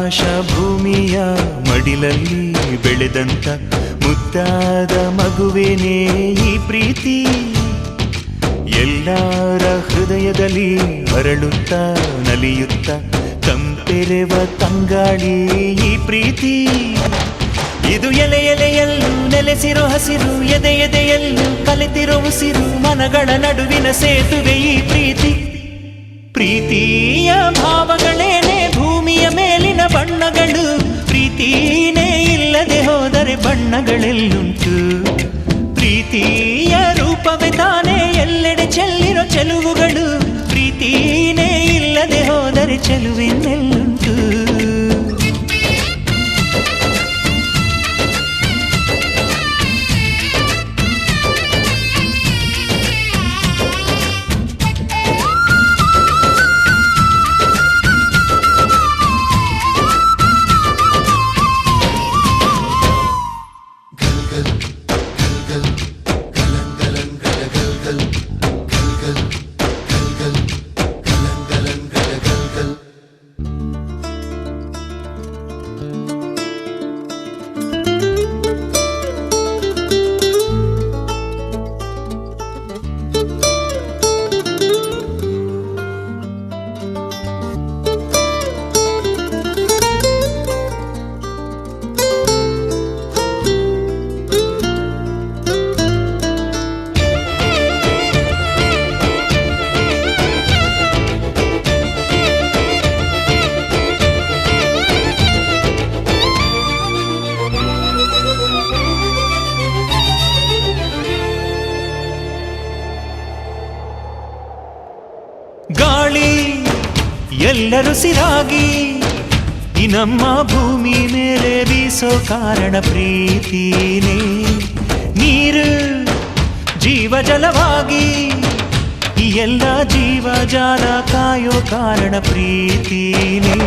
ಆಕಾಶ ಭೂಮಿಯ ಮಡಿಲಲ್ಲಿ ಬೆಳೆದಂತ ಮುದ್ದಾದ ಮಗುವೇನೇ ಈ ಪ್ರೀತಿ. ಎಲ್ಲರ ಹೃದಯದಲ್ಲಿ ಅರಳುತ್ತಾ ನಲಿಯುತ್ತ ತಂಪೆರೆವ ತಂಗಾಳಿ ಈ ಪ್ರೀತಿ. ಇದು ಎಲೆ ಎಲೆಯಲ್ಲೂ ನೆಲೆಸಿರೋ ಹಸಿರು, ಎದೆ ಎದೆಯಲ್ಲೂ ಕಲೆತಿರೋ ಉಸಿರು, ಮನಗಳ ನಡುವಿನ ಸೇತುವೆ ಈ ಪ್ರೀತಿ. ಪ್ರೀತಿಯ ಭಾವಗಳೇನೆ ಭೂಮಿಯ ಮೇಲಿನ ಬಣ್ಣಗಳು, ಪ್ರೀತಿನೇ ಇಲ್ಲದೆ ಹೋದರೆ ಬಣ್ಣಗಳೆಲ್ಲುಂಟು. ಪ್ರೀತಿಯ ರೂಪವೇ ತಾನೇ ಎಲ್ಲೆಡೆ ಚೆಲ್ಲಿರೋ ಚೆಲುವುಗಳು, ಪ್ರೀತಿನೇ ಇಲ್ಲದೆ ಹೋದರೆ ಚೆಲುವಿನೆಲ್ಲುಂಟು. ಗಾಳಿ ಎಲ್ಲರೂ ಸಿರಾಗಿ ಈ ನಮ್ಮ ಭೂಮಿ ಮೇಲೆ ಬೀಸೋ ಕಾರಣ ಪ್ರೀತಿನೇ. ನೀರು ಜೀವ ಜಲವಾಗಿ ಈ ಎಲ್ಲ ಜೀವ ಜಾಲ ಕಾಯೋ ಕಾರಣ ಪ್ರೀತಿನೇ.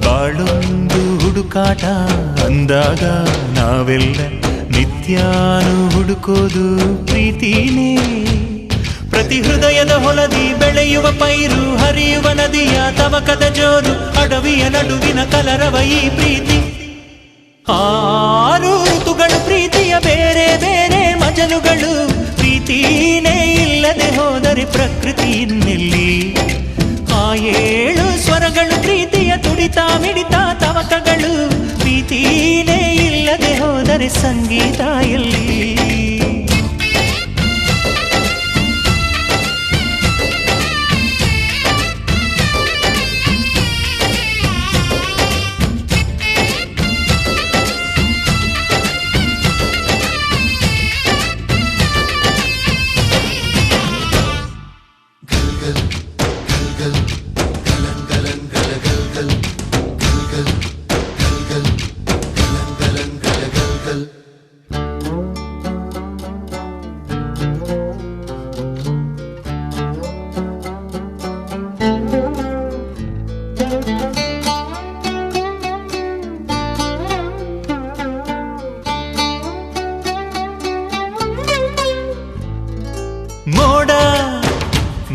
ಬಾಳೊಂದು ಹುಡುಕಾಟ ಅಂದಾಗ ನಾವೆಲ್ಲ ನಿತ್ಯಾನು ಹುಡುಕೋದು ಪ್ರೀತಿನೇ. ಪ್ರತಿ ಹೃದಯದ ಹೊಲದಿ ಬೆಳೆಯುವ ಪೈರು, ಹರಿಯುವ ನದಿಯ ತವಕದ ಜೋರು, ಅಡವಿಯ ನಡುವಿನ ಕಲರವ ಈ ಪ್ರೀತಿ. ಆರು ಋತುಗಳು ಪ್ರೀತಿಯ ಬೇರೆ ಬೇರೆ ಮಜಲುಗಳು, ಪ್ರೀತಿನೇ ಇಲ್ಲದೆ ಹೋದರೆ ಪ್ರಕೃತಿ ಇನ್ನೆಲ್ಲಿ. ಆ ಏಳು ಸ್ವರಗಳು ಪ್ರೀತಿಯ ತುಡಿತ ಮಿಡಿತ ತವಕಗಳು, ಪ್ರೀತಿನೇ ಇಲ್ಲದೆ ಹೋದರೆ ಸಂಗೀತ ಎಲ್ಲಿ.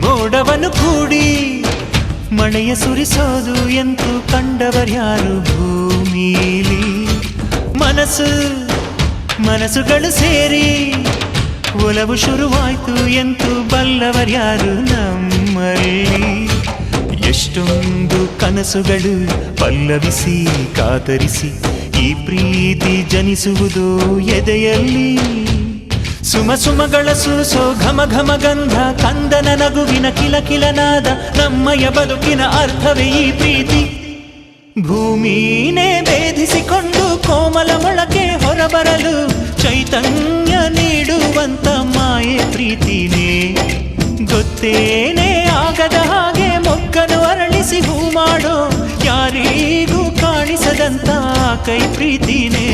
ಮೋಡವನ್ನು ಕೂಡಿ ಮಳೆಯ ಸುರಿಸೋದು ಎಂದು ಕಂಡವರ್ಯಾರು ಭೂಮಿಲಿ. ಮನಸ್ಸುಗಳು ಸೇರಿ ಒಲವು ಶುರುವಾಯ್ತು ಎಂದು ಬಲ್ಲವರ್ಯಾರು ನಮ್ಮಲ್ಲಿ. ಎಷ್ಟೊಂದು ಕನಸುಗಳು ಪಲ್ಲವಿಸಿ ಕಾತರಿಸಿ ಈ ಪ್ರೀತಿ ಜನಿಸುವುದು ಎದೆಯಲ್ಲಿ. ಸುಮಸುಮಗಳ ಸೂಸೋ ಘಮ ಘಮ ಗಂಧ, ಕಂದನ ನಗುವಿನ ಕಿಲಕಿಲನಾದ, ನಮ್ಮಯ ಬದುಕಿನ ಅರ್ಥವೇ ಈ ಪ್ರೀತಿ. ಭೂಮಿನೇ ಭೇದಿಸಿಕೊಂಡು ಕೋಮಲ ಮೊಳಕೆ ಹೊರಬರಲು ಚೈತನ್ಯ ನೀಡುವಂತ ಮಾಯೆ ಪ್ರೀತಿನೇ. ಗೊತ್ತೇನೇ ಆಗದ ಹಾಗೆ ಮೊಗ್ಗನು ಅರಳಿಸಿ ಹೂ ಮಾಡೋ ಯಾರಿಗೂ ಕಾಣಿಸದಂತ ಕೈ ಪ್ರೀತಿನೇ.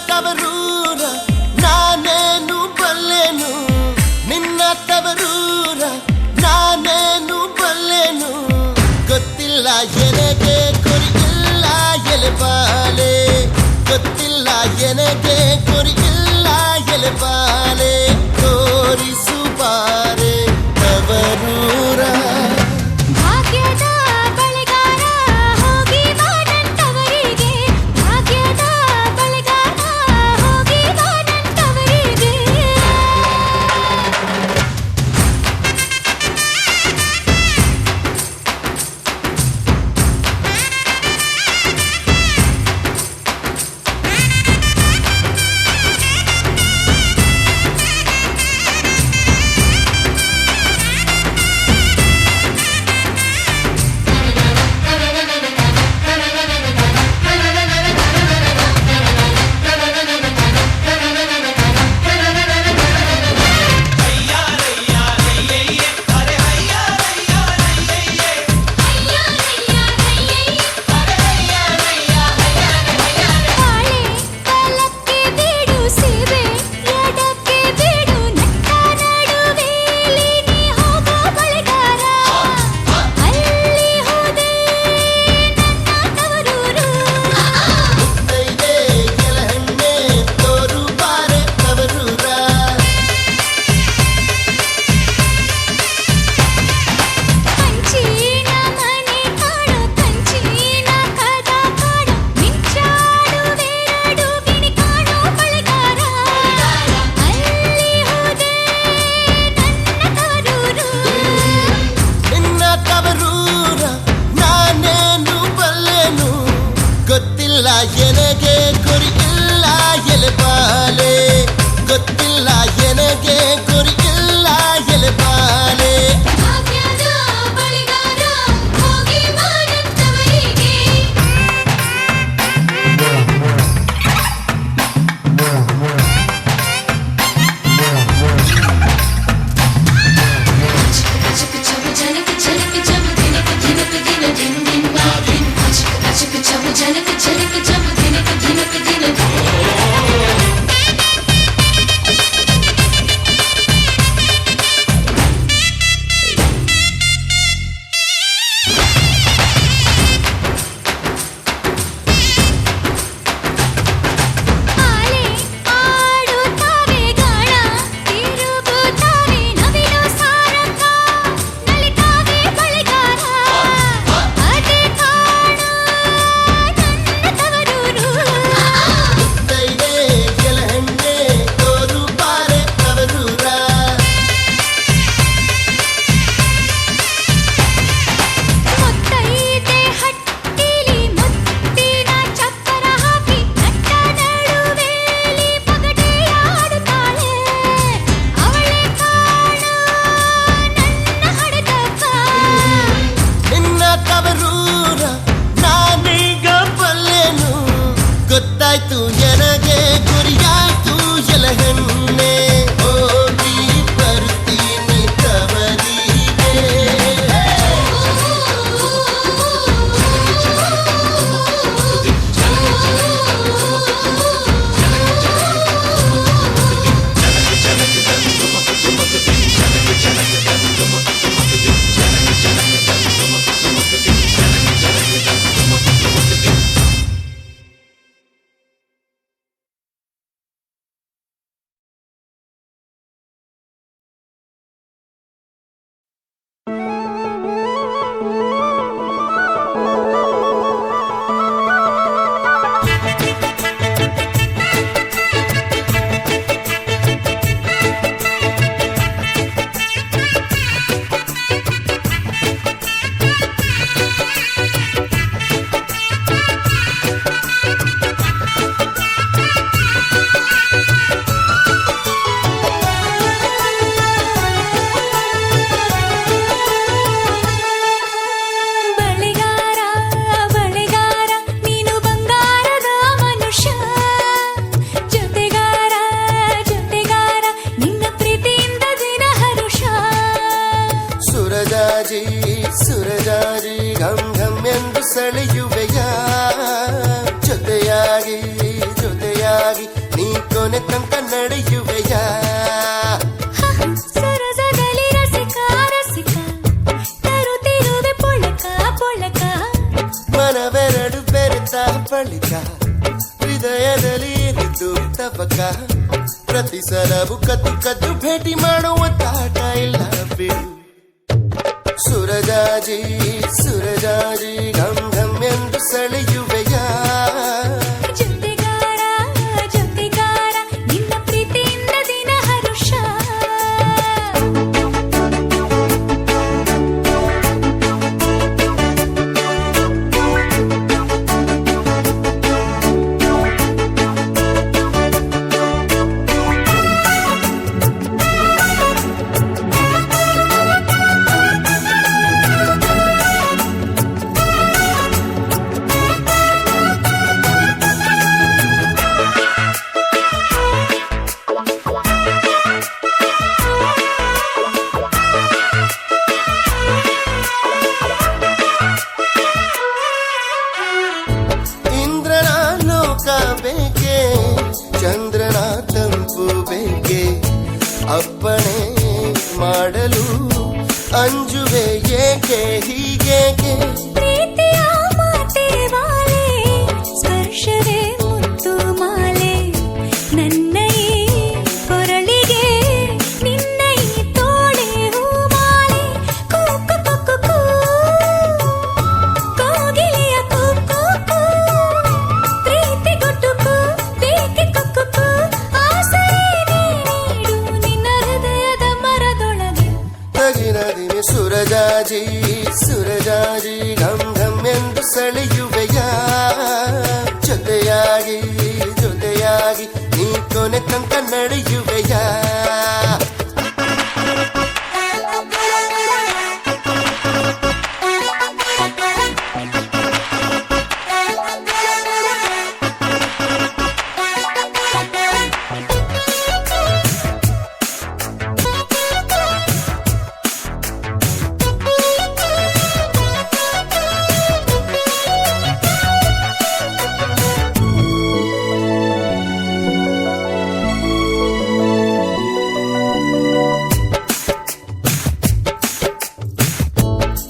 ತವರೂರ ನಾನೇನು ಬಲ್ಲೆನು, ನಿನ್ನ ತವರೂರ ನಾನೇನು ಬಲ್ಲೆನು. ಗೊತ್ತಿಲ್ಲ ಎನಗೆ ಗುರಿಯಿಲ್ಲ ಎಲೆಬಾಲೆ, ಗೊತ್ತಿಲ್ಲ ಎನಗೆ ಗುರಿಯಿಲ್ಲ ಎಲೆಬಾಲೆ. ತೋರಿಸುಬಾರೆ ತವರೂರ ಭಾಗ್ಯದ ಬಳೆಗಾರ ಹೋಗಿ ಬಾನಂತವರಿಗೆ, ಭಾಗ್ಯದ ಬಳೆಗಾರ ಹೋಗಿ ಬಾನಂತವರಿಗೆ. ಬಾಳೆ ಕಲಕ್ಕೆ ಬೀಡು ಸೀಬೆ ಎಡಕ್ಕೆ ಬೀಡು ನಟ್ಟ ನಡುವೆಲಿ ನೀ ಹೋಗೋ ಬಳೆಗಾರ. ಅಲ್ಲಿ ಹೋದೆ ನನ್ನ ತವರೂರು. ಮುತ್ತೈದೆ ಎಲಹಣ್ಣೆ ತೋರುಬಾರೆ ತವರೂರ. ಕಂಚಿನ ಮನೆ ಕಾಣೋ ಕಂಚಿನ ಕದ ಕಾಣೋ, ಮಿಂಚಾಡುವೆರಡು ಗಿಣಿ ಕಾಣೋ ಬಳೆಗಾರ. ಅಲ್ಲಿ ಹೋದೆ ನನ್ನ ತವರೂರು. ನಿನ್ನ ತವರೂರ ನಾನೇನು ಬಲ್ಲೆನು, ಗೊತ್ತಿಲ್ಲ ಎನಗೆ ಗುರಿಯಿಲ್ಲ ಎಲೆಬಾಲೆ, ಗೊತ್ತಿಲ್ಲ ಎನಗೆ ಗುರಿಯಿಲ್ಲ ಎಲೆಬಾಲೆ. ಭಾಗ್ಯದ ಬಳೆಗಾರ ಹೋಗಿ ಬಾನಂತವರಿಗೆ. ಆಲೆ ಆಡುತ್ತಾವೆ ಗಾಳ, ತಿರುಗುತ್ತಾವೆ ನವಿಲು ಸಾರಂಗ, ನಲಿತಾವೆ ಬಳೆಗಾರ. ಅದೇ ಕಾಣೋ ನನ್ನ ತವರೂರು. ಮುತ್ತೈದೆ ಎಲಹಣ್ಣೆ ತೋರುಬಾರೆ ತವರೂರ. ಮುತ್ತೈದೆ ಹಟ್ಟಿಲಿ ಮುತ್ತಿನ ಚಪ್ಪರ ಹಾಕಿ ನಟ್ಟ ನಡುವೆಲಿ ಪಗಡೆಯಾಡುತ್ತಾಳೆ. ಅವಳೆ ಕಾಣೋ ನನ್ನ ಹಡೆದಪ್ಪ. ನಿನ್ನ ತವರೂರ ನಾನೀಗ ಬಲ್ಲೆನು, ಗೊತ್ತಾಯ್ತು ನನಗೆ ಗುರಿಯಾಯ್ತು ಎಲಹಣ್ಣೆ. ಜೊತೆಯಾಗಿ ನೀ ಕೊನೆ ತನಕ ನಡೆಯುವೆಯ ಸರಸದಲ್ಲಿ ರಸಿಕ ರಸಿಕ ತರುತ್ತಿರುವೆ ಪೊಳಕ ಪೊಳಕ ಮನವೆರಡು ಬೆರೆತ ಬಳಿಕ ಹೃದಯದಲ್ಲಿ ಇರಿದು ತಬಕ ಪ್ರತಿ ಸಲವು ಕದ್ದು ಕದ್ದು ಭೇಟಿ ಮಾಡುವ ತಾಟ ಇಲ್ಲ ಬಿಡು ಸುರಜಾಜಿ ಸುರಜಾಜಿ ಘಮ್ ಘಮ್ ಎಂದು ಸೆಳೆಯುವೆಯ ಜೊತೆಗಾರ ಜೊತೆಗಾರ ನಿನ್ನ ಪ್ರೀತಿಯಿಂದ ದಿನ ಹರುಷ ಇಂದ್ರನ ಲೋಕ ಬೇಕೆ ಚಂದ್ರನ ತಂಪು ಬೇಕೆ ಅಪ್ಪಣೆ ಮಾಡಲು ಅಂಜುವೆ ಏಕೆ ಹೀಗೇಕೆ ಪ್ರೀತಿಯ ಮಾತೆ ವಾಲೆ ಸ್ಪರ್ಶವೇ ಮುತ್ತು ಮಾಲೆ ನನ್ನ ಈ ಕೊರಳಿಗೆ ನಿನ್ನ ಈ ತೋಳೆ ಹೂಮಾಲೆ ಕೂಕು ಕುಕ್ಕು ಕೂ ಕೋಗಿಲೆಯ ಕೂಕು ಕೂ ಪ್ರೀತಿ ಗುಟ್ಟುಕು ಬೇಕೆ ಕುಕ್ಕು ಕೂ ಆಸೆ ನೀಡು ನಿನ್ನ ಹೃದಯದ ಮರದೊಳಗೆ ತಗಿನದಿನಿ ಸುರಜಾಜಿ ಸುರಜಾಜಿ ಘಮ್ ಘಮ್ ಎಂದು ಸೆಳೆಯುವೆಯ ಜೊತೆಯಾಗಿ ಜೊತೆಯಾಗಿ ನೀ ಕೊನೆ ತನಕ ನಡೆಯುವೆಯ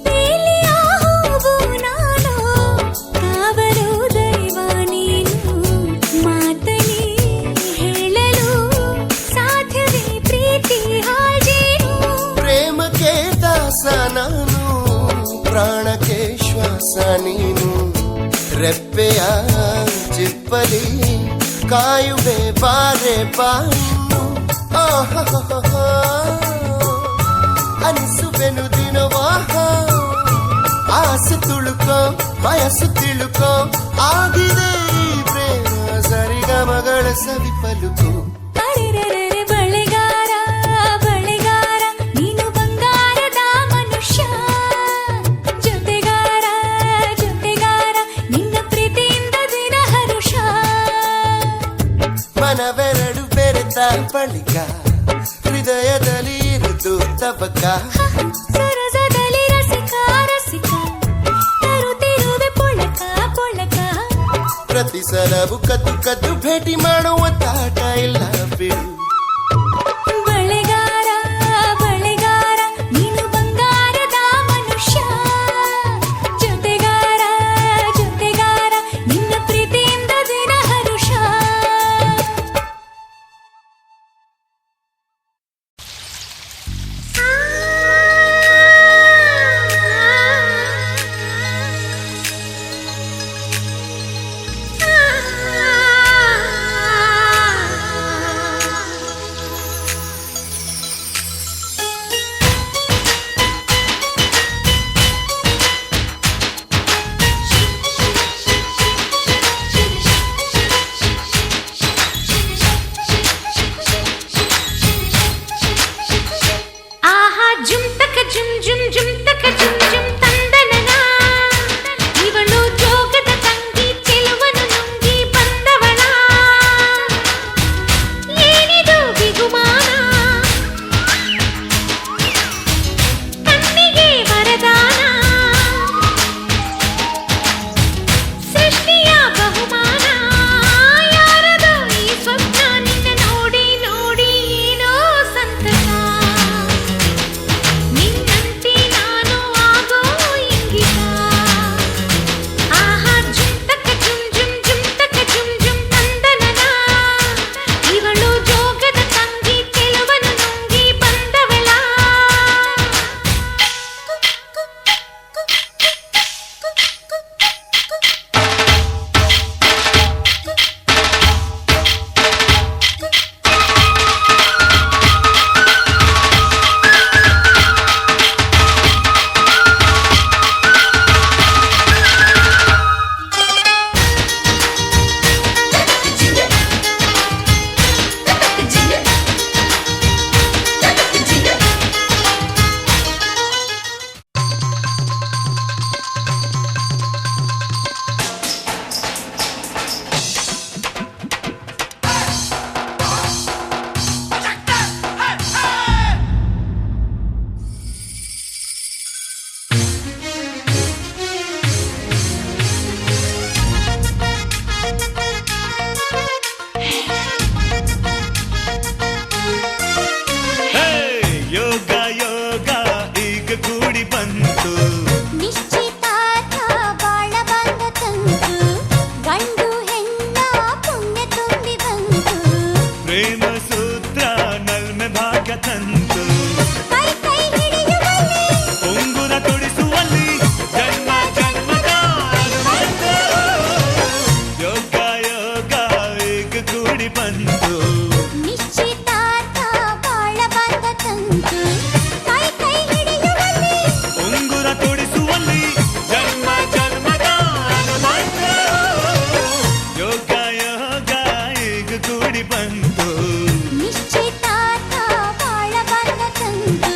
ಬೇಲಿಯ ಹೂವು ನಾನು ಕಾವಲು ದೈವ ನೀನು ಮಾತಲಿ ಹೇಳಲು ಸಾಧ್ಯವೇ ಪ್ರೀತಿ ಹಾಜೇನು ಪ್ರೇಮಕ್ಕೆ ದಾಸ ನಾನು ಪ್ರಾಣಕ್ಕೆ ಶ್ವಾಸ ನೀನು ರೆಪ್ಪೆಯ ಚಿಪ್ಪಲಿ ಕಾಯುವೆ ಬಾರೆ ಬಾಯಿನ್ನು ಅನಿಸುವೆನು ದಿನವಾಹ ಆಸೆ ತುಳುಕೋ ವಯಸ್ಸು ತಿಳುಕೋ ಆಗಿದೆ ಈ ಪ್ರೇಮ ಸರಿಗಮಗಳ ಸವಿ ಪಲುಕು ಅರೆರೆರೆ ಬಳೆಗಾರ ಬಳೆಗಾರ ನೀನು ಬಂಗಾರದ ಮನುಷ್ಯ ಜೊತೆಗಾರ ಜೊತೆಗಾರ ನಿನ್ನ ಪ್ರೀತಿಯಿಂದ ದಿನ ಹರುಷ ಮನವೆರಡು ಬೆರೆತ ಬಳಿಕ ಹೃದಯದಲ್ಲಿ ಇರುದು ತಬಕ ಸರಸದಲ್ಲಿ ರಸಿಕ ರಸಿಕ ತರುತ್ತಿರುವೆ ಪೊಳಕ ಪೊಳಕ ಪ್ರತಿ ಸಲವು ಕದ್ದು ಕದ್ದು ಭೇಟಿ ಮಾಡುವ ತಾಟ ಇಲ್ಲ ಬಿಡು ಬಳೆಗಾರ ಬಳೆಗಾರ ನೀನು ಬಂಗಾರದ ಮನುಷ್ಯ ಜೊತೆಗಾರ ಜೊತೆಗಾರ ನಿನ್ನ ಪ್ರೀತಿಯಿಂದ ದಿನ ಹರುಷ ಪ್ರೇಮ ಸೂತ್ರ ನಲ್ಮೆ ಭಾಗ್ಯ ತಂತು ಕೈ ಕೈ ಹಿಡಿಯುವಲ್ಲಿ ಉಂಗುರ ತೊಡಿಸುವಲ್ಲಿ ಜನ್ಮ ಜನ್ಮದ ಅನುಬಂಧ. ಯೋಗ ಯೋಗ ಈಗ ಕೂಡಿ ಬಂತು ನಿಶ್ಚಿತಾರ್ಥ ಬಾಳ ಬಂದ ತಂತು ಕೈ ಕೈ ಹಿಡಿಯುವಲ್ಲಿ ಉಂಗುರ ತೊಡಿಸುವಲ್ಲಿ ಜನ್ಮ ಜನ್ಮದ ಅನುಬಂಧ. ಯೋಗ ಯೋಗ ಈಗ ಕೂಡಿ ಬಂತು ನಿಶ್ಚಿತಾರ್ಥ ಬಾಳ ಬಂದ ತಂತು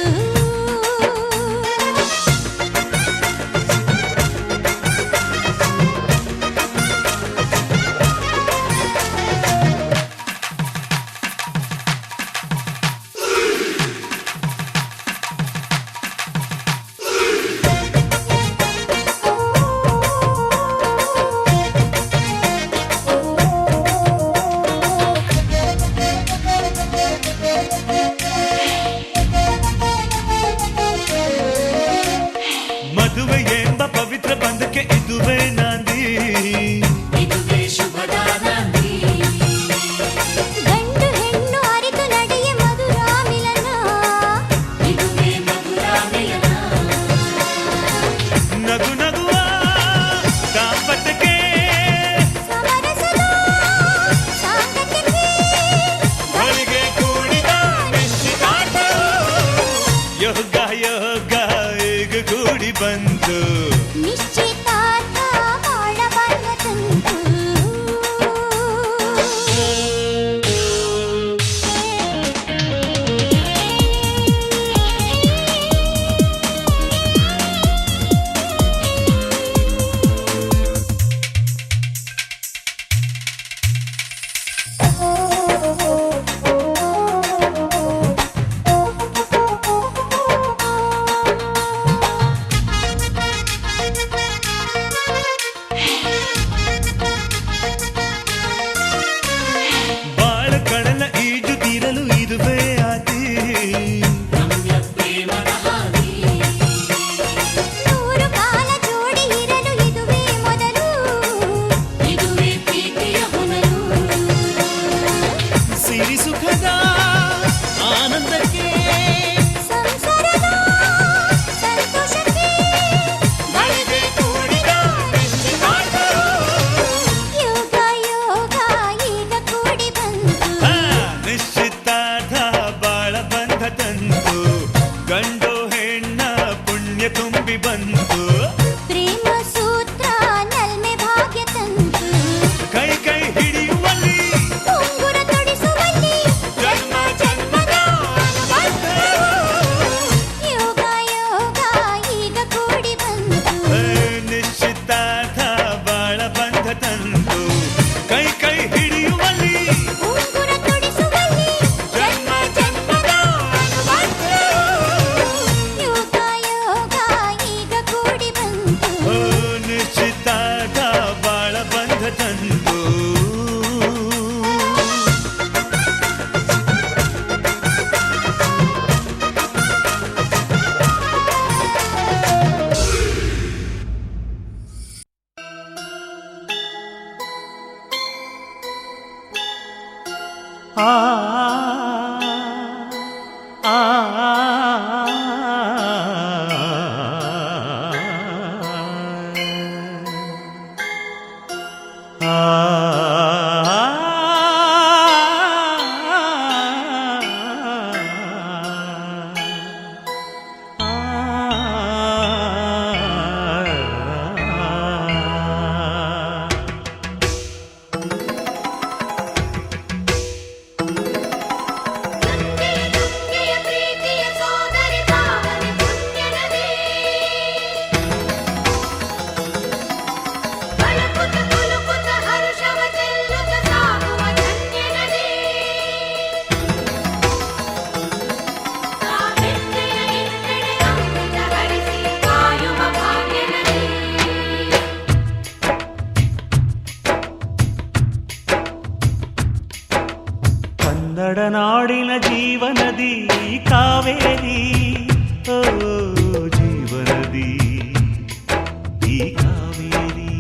ಮದುವೆ ಎಂಬ ಪವಿತ್ರ ಬಂಧಕ್ಕೆ ಇದುವೇ ನಾಂದಿ. ಗಂಡು ಹೆಣ್ಣು ಅರಿತು ನಡೆಯ ಮಧುರ ಮಿಲನ ನಗು ನಗುವ ದಾಂಪತ್ಯಕ್ಕೆ ಸಮರಸದ ಸಾಂಗತ್ಯಕ್ಕೆ ಹೊಲಿಗೆ ಕೂಡಿದ ನಿಶ್ಚಿತಾರ್ಥ. ಯೋಗ ಯೋಗ ಈಗ ಕೂಡಿ ಬಂತು ನಿಶ್ಚಿತಾರ್ಥ ಬಾಳ ಬಂದ ತಂತು ಬಾಳ ಕಡಲ ಈಜು ತೀರಲು ಇದುವೇ ಆದಿ. ನೂರು ಕಾಲ ಜೋಡಿ ಇರಲು ಇದುವೇ ಮೊದಲು ಸಿರಿ ಸುಖದ ಆನಂದಕ್ಕೆ ಸಂಸಾರದ ಸಂತೋಷಕ್ಕೆ ಹೊಲಿಗೆ ಕೂಡಿದ ನಿಶ್ಚಿತಾರ್ಥ. ಯೋಗ ಯೋಗ ಈಗ ಕೂಡಿ ಬಂತು ನಿಶ್ಚಿತಾರ್ಥ ಬಾಳ ಬಂಧ ತಂತು ಗಂಡು ಹೆಣ್ಣ ಪುಣ್ಯ ತುಂಬಿ ಬಂತು ಪ್ರೇಮ ಸೂತ್ರ ನಲ್ಮೆ ಭಾಗ್ಯ ತಂತು ಕೈ ಕೈ ಹಿಡಿಯುವಲ್ಲಿ ಉಂಗುರ ತೊಡಿಸುವಲ್ಲಿ ಜನ್ಮ ಜನ್ಮದ ಅನುಬಂಧ. ಯೋಗ ಯೋಗ ಈಗ ಕೂಡಿ ಬಂತು ನಿಶ್ಚಿತಾರ್ಥ ಬಾಳ ಬಂಧ ತಂತು ಕೈ ಕೈ ಹಿಡಿಯುವಲ್ಲಿ ಉಂಗುರ ತೊಡಿಸುವಲ್ಲಿ ಜನ್ಮ ಜನ್ಮದ ಅನುಬಂಧ. ಯೋಗ ಯೋಗ ಈಗ ಕೂಡಿ ಬಂತು ನಿಶ್ಚಿತಾರ್ಥ ಬಾಳ ಬಂಧ ತಂತು ಆ ಆ ಪ್ರೀತಿಯ ಸೋದರಿ ಭಾವನೆ ಪುಣ್ಯ ನದಿ ಬಳಕುತ್ತ ಕುಲುಕುತ್ತ ಹರುಷವ ಚೆಲ್ಲುತ್ತ ಸಾಗುವ ಧನ್ಯ ನದಿ ಹೆಜ್ಜೆಯ ಹಿನ್ನಡೆ ಅಮೃತ ಹರಿಸಿ ಕಾಯುವ ಭಾಗ್ಯ ನದಿ ಕನ್ನಡ ನಾಡಿನ ಜೀವನದಿ ಕಾವೇರಿ ಓ ಜೀವನದಿ ಈ ಕಾವೇರಿ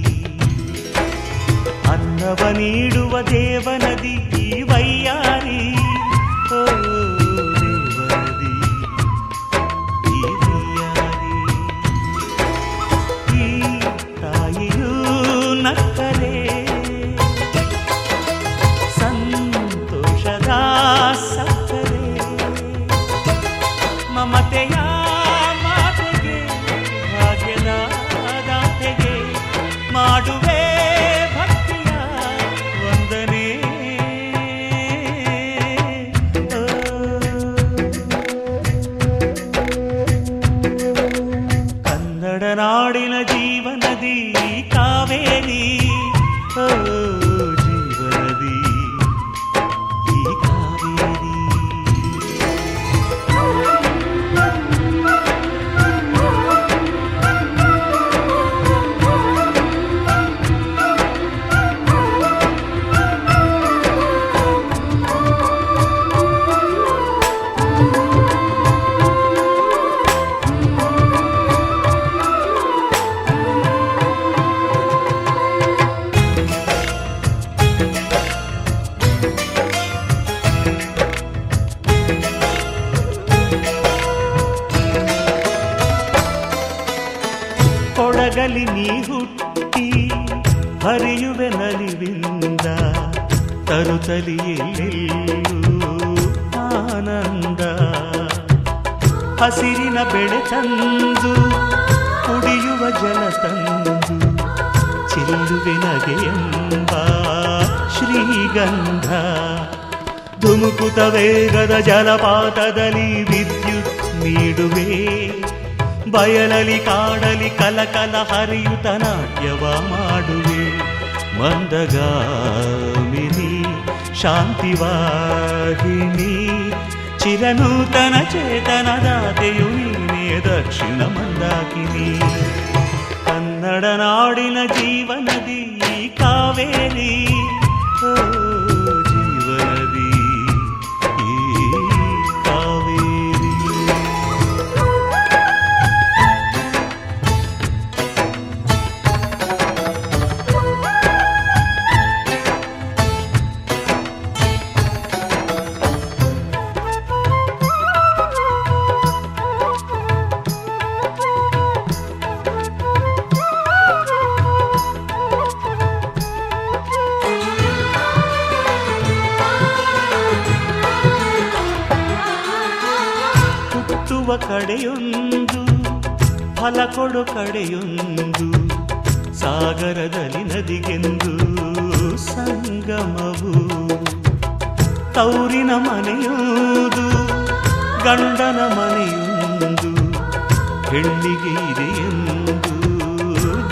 ಅನ್ನವ ನೀಡುವ ದೇವನದಿ ಈ ವೈಯಾರಿ ಬೆಳಗಲಿ ನೀ ಹುಟ್ಟಿ ಹರಿಯುವೆ ನಲಿವಿಂದ ತರುತ್ತಲಿಯೆಲ್ಲೆಲ್ಲೂ ಆನಂದ ಹಸಿರಿನ ಬೆಳೆ ತಂದು ಕುಡಿಯುವ ಜಲ ತಂದು ಚೆಲ್ಲುವೆ ನಗೆಯೆಂಬ ಶ್ರೀಗಂಧ ಧುಮುಕುತ ವೇಗದ ಜಲಪಾತದಲ್ಲಿ ವಿದ್ಯುತ್ ನೀಡುವೆ ಬಯಲಲಿ ಕಾಡಲಿ ಕಲಕಲ ಹರಿಯುತ ನಾಟ್ಯವ ಮಾಡುವೆ ಮಂದಗಾಮಿನಿ ಶಾಂತಿವಾಹಿನಿ ಚಿರನೂತನ ಚೇತನದಾತೆಯು ನೀನೇ ದಕ್ಷಿಣ ಮಂದಾಕಿನಿ ಕನ್ನಡ ನಾಡಿನ ಜೀವನದಿ ಈ ಕಾವೇರಿ ಓ ಜೀವನದಿ ಈ ಕಾವೇರಿ ಕಡೆಯೊಂದು ಫಲ ಕೊಡು ಕಡೆಯೊಂದು ಸಾಗರದಲ್ಲಿ ನದಿಗೆಂದು ಸಂಗಮವು ತೌರಿನ ಮನೆಯುವುದು ಗಂಡನ ಮನೆಯೊಂದು ಹೆಣ್ಣಿಗೆ ಇದೆಯೆಂದು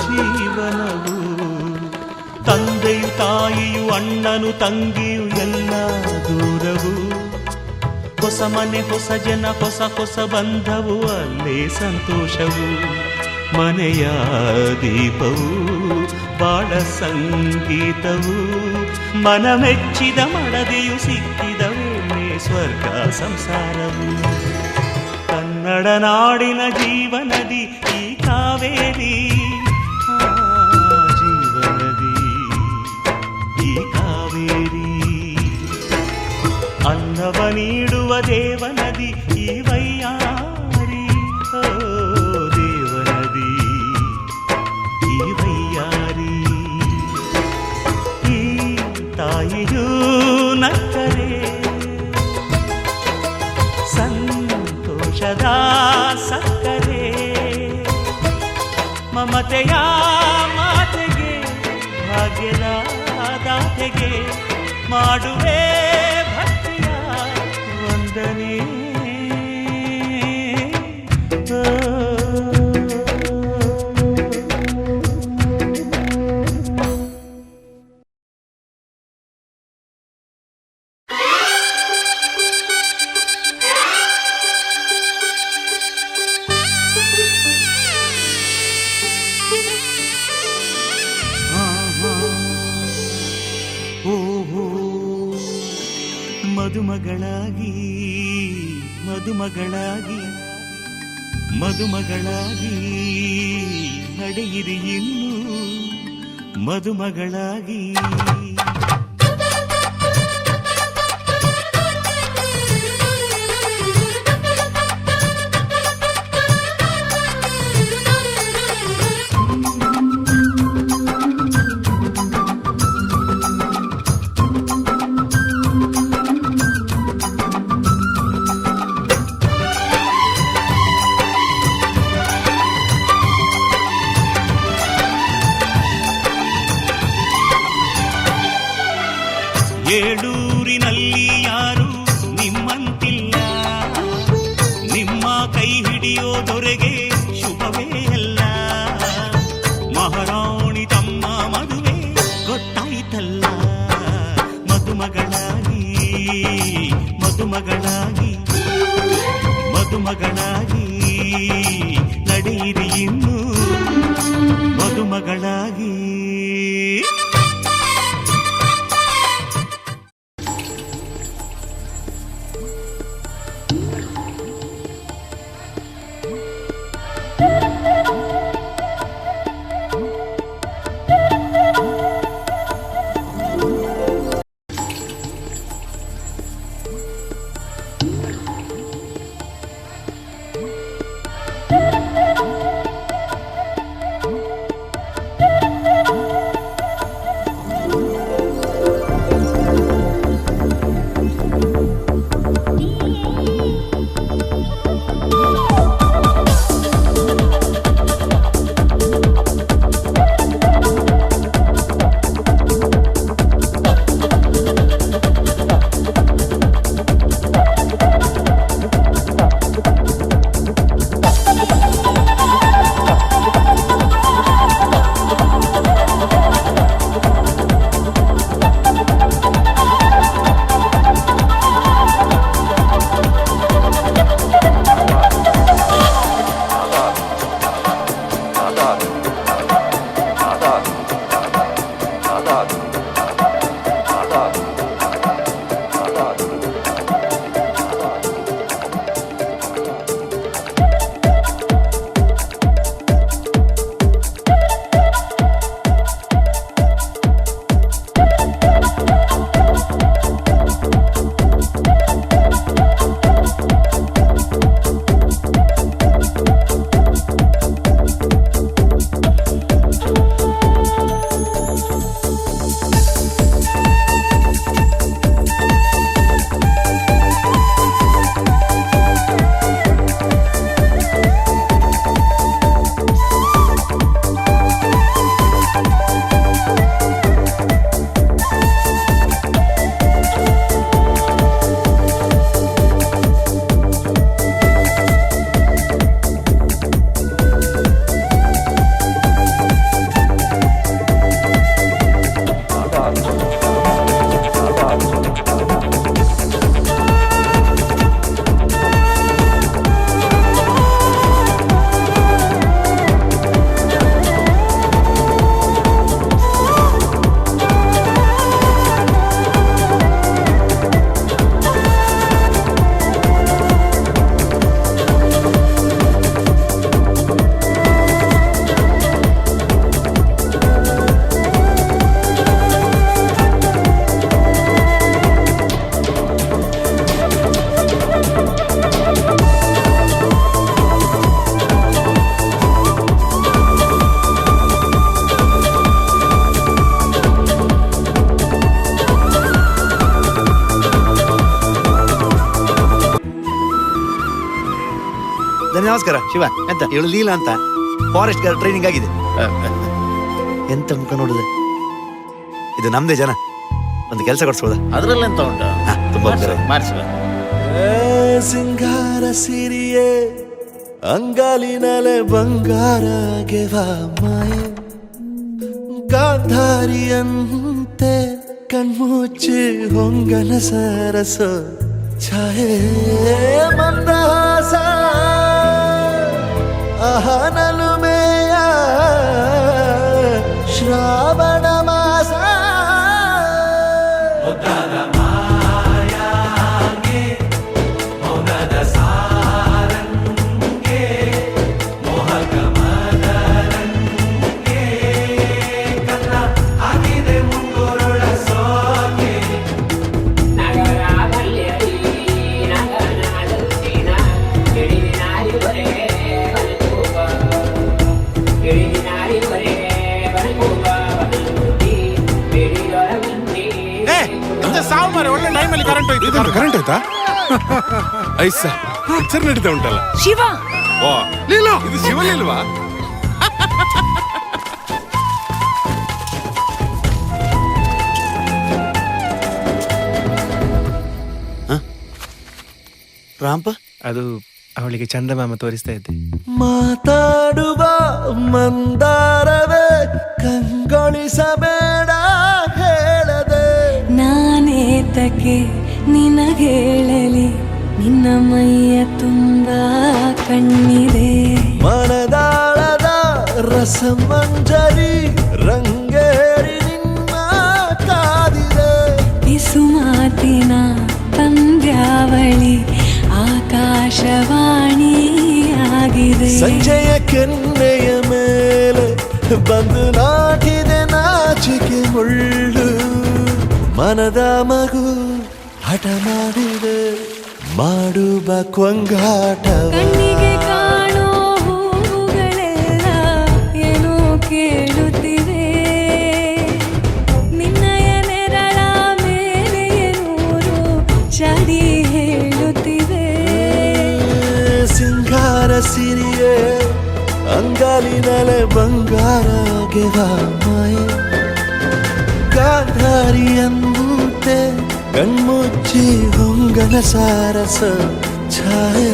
ಜೀವನವು ತಂದೆಯು ತಾಯಿಯು ಅಣ್ಣನು ತಂಗಿಯು ಎಲ್ಲ ದೂರವು ಹೊಸ ಮನೆ ಹೊಸ ಜನ ಹೊಸ ಹೊಸ ಬಂಧವು ಅಲ್ಲೇ ಸಂತೋಷವು ಮನೆಯ ದೀಪವು ಬಾಳ ಸಂಗೀತವು ಮನ ಮೆಚ್ಚಿದ ಮಡದೆಯು ಸಿಕ್ಕಿದ ವೇಳೆ ಸ್ವರ್ಗ ಸಂಸಾರವು ಕನ್ನಡ ನಾಡಿನ ಜೀವನದಿ ಈ ಕಾವೇರಿ ಜೀವನದಿ ಈ ಕಾವೇರಿ ಅನ್ನವ ನೀಡುವ ದೇವನದಿ ಈ ವೈಯಾರಿ ಓ ದೇವನದಿ ಈ ವೈಯಾರಿ ಈ ತಾಯಿಯೂ ನಕ್ಕರೆ ಸಂತೋಷದ ಸಕ್ಕರೆ ಮಮತೆಯ ಮಾತೆಗೆ ಭಾಗ್ಯದ ದಾತೆಗೆ ಮಾಡುವೆ ಭಕ್ತಿಯ ವಂದನೆ ಮದುಮಗಳಾಗಿ ಮದುಮಗಳಾಗಿ ಮದುಮಗಳಾಗಿ ನಡೆಯಿರಿ ಇನ್ನು ಮದುಮಗಳಾಗಿ ಏಳೂರಿನಲ್ಲಿ ಯಾರು ನಿಮ್ಮಂತಿಲ್ಲ ನಿಮ್ಮ ಕೈ ಹಿಡಿಯೋ ದೊರೆಗೆ ಶುಭವೇ ಅಲ್ಲ ಮಹಾರಾಣಿ ತಮ್ಮ ಮದುವೆ ಗೊತ್ತಾಯ್ತಲ್ಲ ಮದುಮಗಳಾಗಿ ಮದುಮಗಳಾಗಿ ಮದುಮಗಳಾಗಿ ನಡೆಯಿರಿ ಇನ್ನು ಮದುಮಗಳಾಗಿ ನಮಸ್ಕಾರ ಶಿವ. ಎಂತ ಇವಳು ಲೀಲಾ ಅಂತ ಫಾರೆಸ್ಟ್ ಗಾರ್ಡ್ ಟ್ರೈನಿಂಗ್ ಆಗಿದೆ. ಎಂತ ಮುಖ ನೋಡಿದೆ. ಇದು ನಮ್ದೇ ಜನ. ಒಂದು ಕೆಲಸ ಕೊಡ್ಸ್ಬೋದಾ? ಅದ್ರಲ್ಲೆಂತ ಉಂಟು? ತುಂಬಾ ಮಾಡಿಸುವ. ಸಿಂಗಾರ ಸಿರಿಯೇ ಅಂಗಾಲಿನಲೆ ಬಂಗಾರ ಗೆವಾ ಮಾಯೆ ಗಾಂಧಾರಿಯಂತೆ ಕಣ್ಮುಚ್ಚಿ ಹೊಂಗನ ಸರಸ ಛಾಯೆ ಮಂದಹಾಸ ಅಹನಲು ಮೇಯ ಶ್ರಾವಣ ಮಾಸ ಒಳ್ಳೆ ಟೈಮಲ್ಲಿ ಕರೆಂಟ್ ಹೋಯ್ತು. ಕರೆಂಟ್ ಆಯ್ತಾ? ಐಸ ಪಿಕ್ಚರ್ ನಡೀತಾ ಉಂಟಲ್ಲ. ಶಿವ. ಓ ಲೀಲಾ, ಇದು ಶಿವಲಿಲ್ವಾ? ರಾಂಪ, ಅದು ಅವಳಿಗೆ ಚಂದಮಾಮ ತೋರಿಸ್ತಾ ಇದ್ದೆ. ಮಾತಾಡುವ ಮಂದಾರವೇ ಕಂಗೊಳಿಸಬೇಡ ಹೇಳದೆ ನಾನೇತಕ್ಕೆ ನಿನಗೇಳಲಿ, ನಿನ್ನ ಮೈಯ ತುಂಬ ಕಣ್ಣಿದೆ. ಮನದಾಳದ ರಸಮಂಜರಿ ರಂಗೇರಿ ನಿನ್ನ ಕಾದಿದೆ. ಬಿಸು ಮಾತಿನ ಪಂದ್ಯಾವಳಿ ಆಕಾಶವಾಣಿಯಾಗಿದೆ. ಸಂಜೆಯ ಕೆನ್ನೆಯ ಮೇಲೆ ಬಂದು ನಾಟಿದೆ ನಾಚಿಕೆ ಮುಳ್ಳು. ಮನದ ಮಗು ಹಠ ಮಾಡಿದೆ ಮಾಡುವ ಕೊಂಗಾಟವ. ಕಣ್ಣಿಗೆ ಕಾಣೋ ಹೂವುಗಳೆಲ್ಲ ಏನೋ ಕೇಳುತ್ತಿವೆ. ನಿನ್ನಯ ನೆರಳ ಮೇಲೆ ನೂರು ಚಡಿ ಹೇಳುತ್ತಿವೆ. ಸಿಂಗಾರ ಸಿರಿಯೇ ಅಂಗಾಲಿನಲೆ ಬಂಗಾರ ಗೆವಾ ಮಾಯೆ ಗಾಂಧಾರಿಯಂತೆ ಕಣ್ಮುಚ್ಚಿ ಹೊಂಗನ ಸಾರಸ ಛಾಯೆ.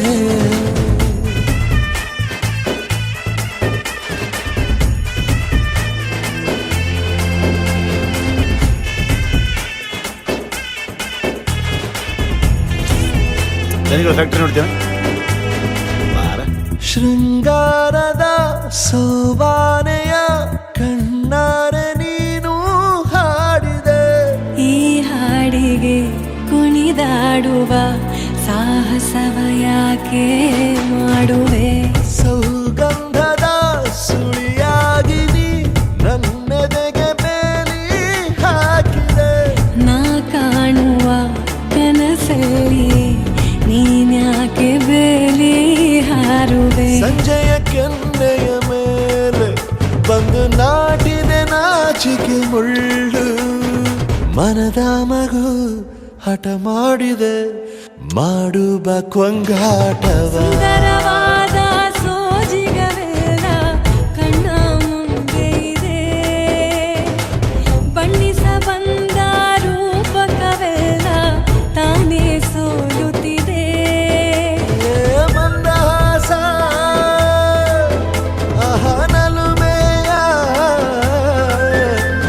ಫ್ಯಾಕ್ಟ್ರಿ ನೋಡ್ತೇನೆ. ಶೃಂಗಾರದ ಸೋಬಾನೆಯ ಕಣ್ಣಾರೆ ನೀನು ಹಾಡಿದೆ. ಈ ಹಾಡಿಗೆ ಕುಣಿದಾಡುವ ಸಾಹಸವ ಯಾಕೆ ಮಾಡುವೆ. ಸೌಗಂಧದ ಸುಳಿಯಾಗಿ ನೀ ನನ್ನೆದೆಗೆ ಬೇಲಿ ಹಾಕಿದೆ. ನಾ ಕಾಣುವ ಕನಸಲ್ಲಿ ನೀನ್ಯಾಕೆ ಬೇಲಿ ಹಾರುವೆ. ಸಂಜೆಯ ಕೆನ್ನೆಯ ಮೇಲೆ ಬಂದು ನಾಟಿದೆ ನಾಚಿಕೆ ಮುಳ್ಳು. ಮನದ ಮಗು ಹಠ ಮಾಡಿದೆ ಮಾಡುವ ಕೊಂಗಾಟವ. ಸುಂದರವಾದ ಸೋಜಿಗವೆಲ್ಲ ಕಣ್ಣ ಮುಂದೆ ಇದೆ. ಬಣ್ಣಿಸ ಬಂದ ರೂಪಕವೆಲ್ಲ ತಾನೇ ಸೋಲುತ್ತಿದೆ. ಮಂದಹಾಸ ಅಹನಲು ಮೇಯ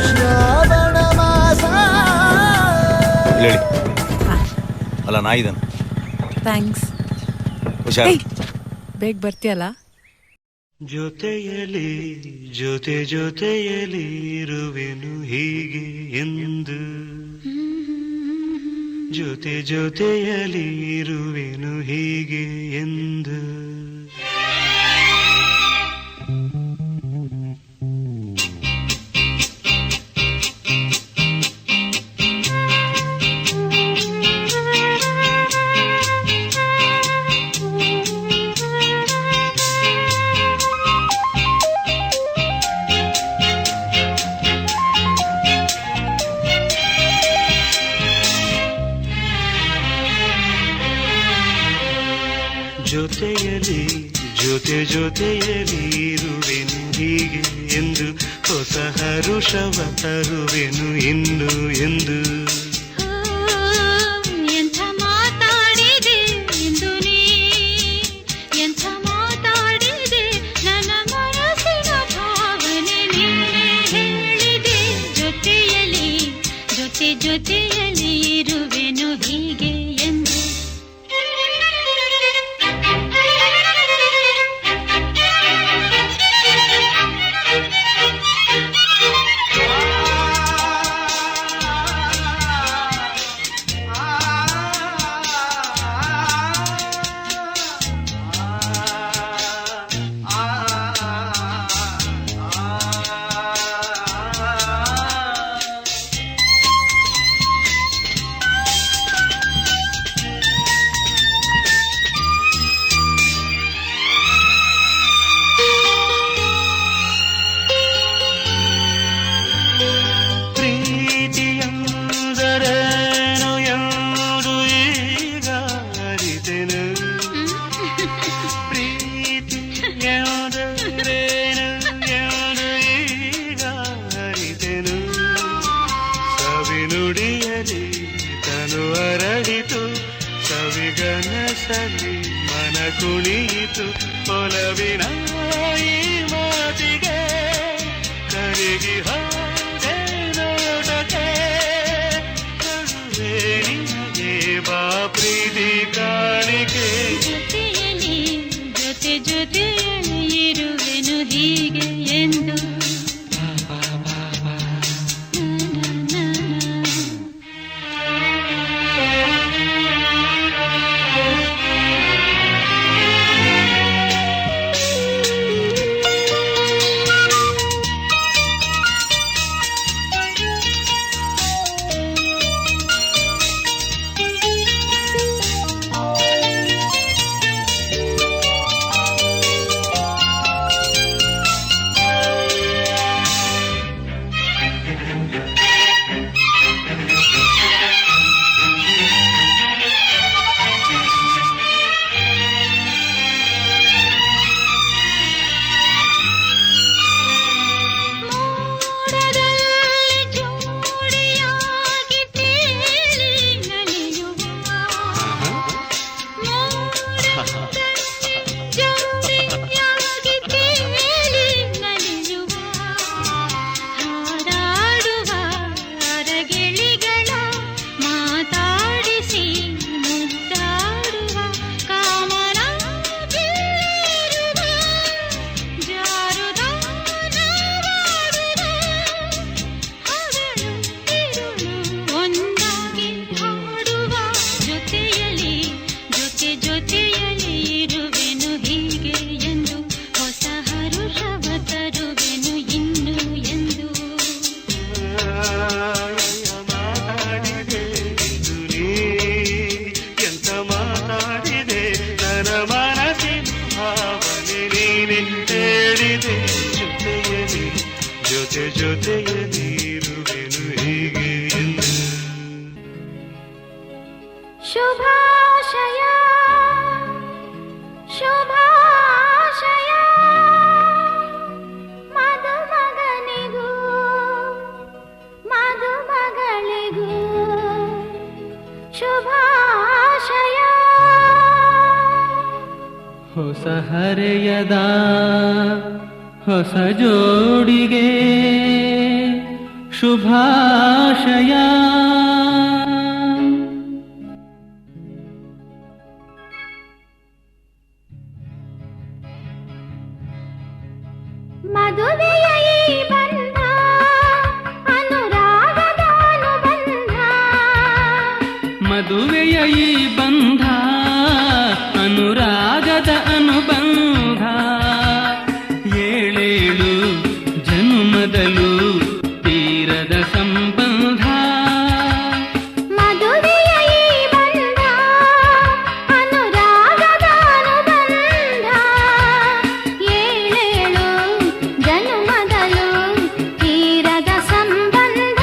ಶ್ರಾವಣ ಮಾಸ. ಹೇಳಿ ಅಲ್ಲ, ನಾಯಿದನು. ಥ್ಯಾಂಕ್ಸ್. ಹುಷಾರು. ಬೇಗ ಬರ್ತೀಯಲ್ಲ? ಜೊತೆಯಲಿ ಜೊತೆ ಜೊತೆಯಲಿ ಇರುವೆನು ಹೀಗೆ ಎಂದು, ಜೊತೆ ಜೊತೆಯಲಿ ಇರುವೆನು ಹೀಗೆ ಎಂದು. ಜೊತೆಯಲಿ ಜೊತೆ ಜೊತೆಯಲಿ ಇರುವೆನು ಹೀಗೆ ಎಂದು ಹೊಸ ಹರುಷವ ತರುವೆನು ಇನ್ನು ಎಂದು ಎಂಥ ಮಾತಾಡಿದೆ ಎಂದು ನೀ ಎಂಥ ಮಾತಾಡಿದೆ ನನ್ನ ಮನಸ್ಸಿನ ಭಾವನೆ ನೀನೇ ಹೇಳಿದೆ ಜೊತೆಯಲಿ ಜೊತೆಯಲಿ ಇರುವೆನು ಹೀಗೆ ಎಂದು ನುಡಿಯಲಿ ತನು ಅರಳಿತು ಸವಿಗನಸಲಿ ಮನ ಕುಣಿಯಿತು ಒಲವಿನ ಈ ಮಾತಿಗೆ ಕರಗಿ ಹೋದೆ ನೋಡಕ್ಕೆ ಕರುವೆ ನಿನಗೆ ಬಾ ಪ್ರೀತಿ ಕಾಣಿಕೆ ಜೊತೆಯಲಿ ಜೊತೆಯಲಿ ಇರುವೆನು ಹೀಗೆ ಎಂದು ಜೊತೆಯಲಿ ಇರುವೆನು ಹೀಗೆ ಎಂದು ಹೊಸ ಹರುಷವ ತರುವೆನು ಇನ್ನು ಎಂದು ಮಾತಾಡಿದೆ ಇದು ನೀ ಎಂತ ಮಾತಾಡಿದೆ ನನ್ನ ಮನಸ್ಸಿನ ಭಾವನೆ ನೀನೆ ಹೇಳಿದೆ ಜೊತೆಯಲಿ ಜೊತೆಯಲಿ ಇರುವೆನು ಹೀಗೆ ಎಂದು ಶುಭಾಶಯ ಶುಭಾಶಯ ಮದುಮಗನಿಗೂ ಮದುಮಗಳಿಗೂ ಶುಭಾಶಯ ಹೊಸ ಹರೆಯದ ಹೊಸ ಜೋಡಿಗೆ ಶುಭಾಶಯ ಮದುವೆಯ ಈ ಬಂಧ ಅನುರಾಗದ ಅನುಬಂಧ ಮದುವೆಯ ಈ ಬಂಧ ಅನುರಾಗದ ಅನುಬಂಧ ಏಳೇಳು ಜನ್ಮದಲು ತೀರದ ಸಂಬಂಧ ಮದುವೆಯ ಈ ಬಂಧ ಅನುರಾಗದ ಅನುಬಂಧ ಏಳೇಳು ಜನ್ಮದಲು ತೀರದ ಸಂಬಂಧ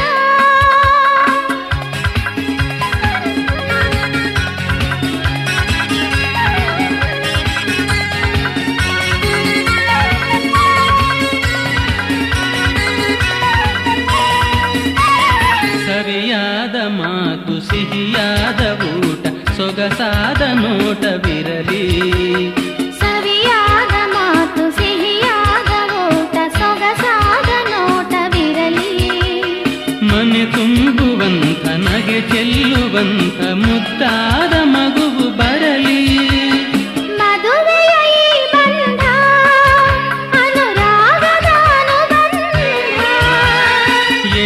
ಸಿಹಿಯಾದ ಊಟ ಸೊಗಸಾದ ನೋಟವಿರಲಿ. ಸವಿಯಾದ ಮಾತು ಸಿಹಿಯಾದ ಊಟ ಸೊಗಸಾದ ನೋಟವಿರಲಿ. ಮನೆ ತುಂಬುವಂಥ ನಗೆ ಚೆಲ್ಲುವಂಥ ಮುದ್ದಾದ ಮಗುವು ಬರಲಿ. ಮದುವೆಯ ಈ ಬಂಧ ಅನುರಾಗದ ಅನುಬಂಧ.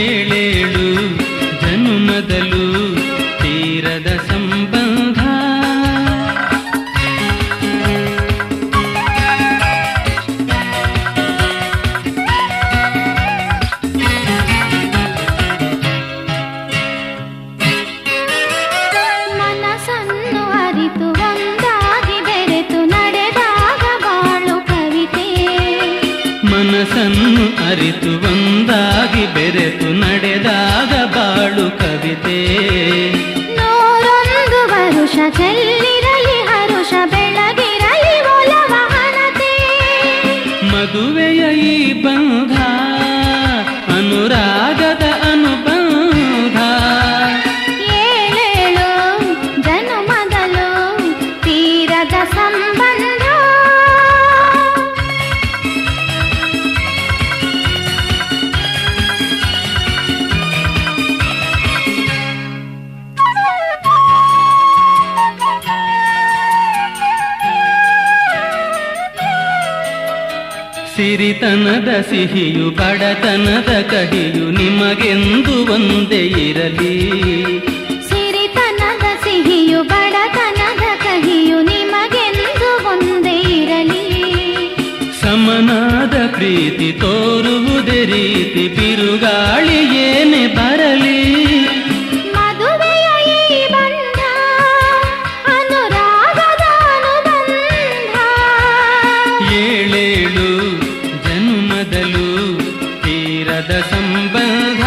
ಏಳೇಳು ಜನುಮದಲು ತೀರದ ಸಂಬಂಧ. ಮನಸ್ಸನ್ನು ಅರಿತು ಒಂದಾಗಿ ಬೆರೆತು ನಡೆದಾಗ ಬಾಳು ಕವಿತೆ. ಮನಸ್ಸನ್ನು ಅರಿತು ಒಂದಾಗಿ ಬೆರೆತು ನಡೆದಾಗ ಬಾಳು ಕವಿತೆ. ನೂರೊಂದು ವರುಷ ಚೆಲ್ಲಿರಲಿ ಹರುಷ ಬೆಳಗಿರಲಿ ಒಲವ ಹಣತೆ. ಮದುವೆಯ ಈ ಬಂಧ ಅನುರಾಗದ ಅನುಬಂಧ. ಏಳೇಳು ಜನುಮದಲು ತೀರದ ಸಂಬಂಧ. ಸಿರಿತನದ ಸಿಹಿಯು ಬಡತನದ ಕಹಿಯು ನಿಮಗೆಂದು ಒಂದೇ ಇರಲಿ. ಸಿರಿತನದ ಸಿಹಿಯು ಬಡತನದ ಕಹಿಯು ನಿಮಗೆಂದು ಒಂದೇ ಇರಲಿ. ಸಮನಾದ ಪ್ರೀತಿ ತೋರುವುದೇ ರೀತಿ ಬಿರುಗಾಳಿ ಏನೇ ಬರಲಿ. ಮದುವೆಯ ಈ ಬಂಧ ಅನುರಾಗದ ಅನುಬಂಧ. ಏಳೇಳು ಜನುಮದಲು ತೀರದ ಸಂಬಂಧ.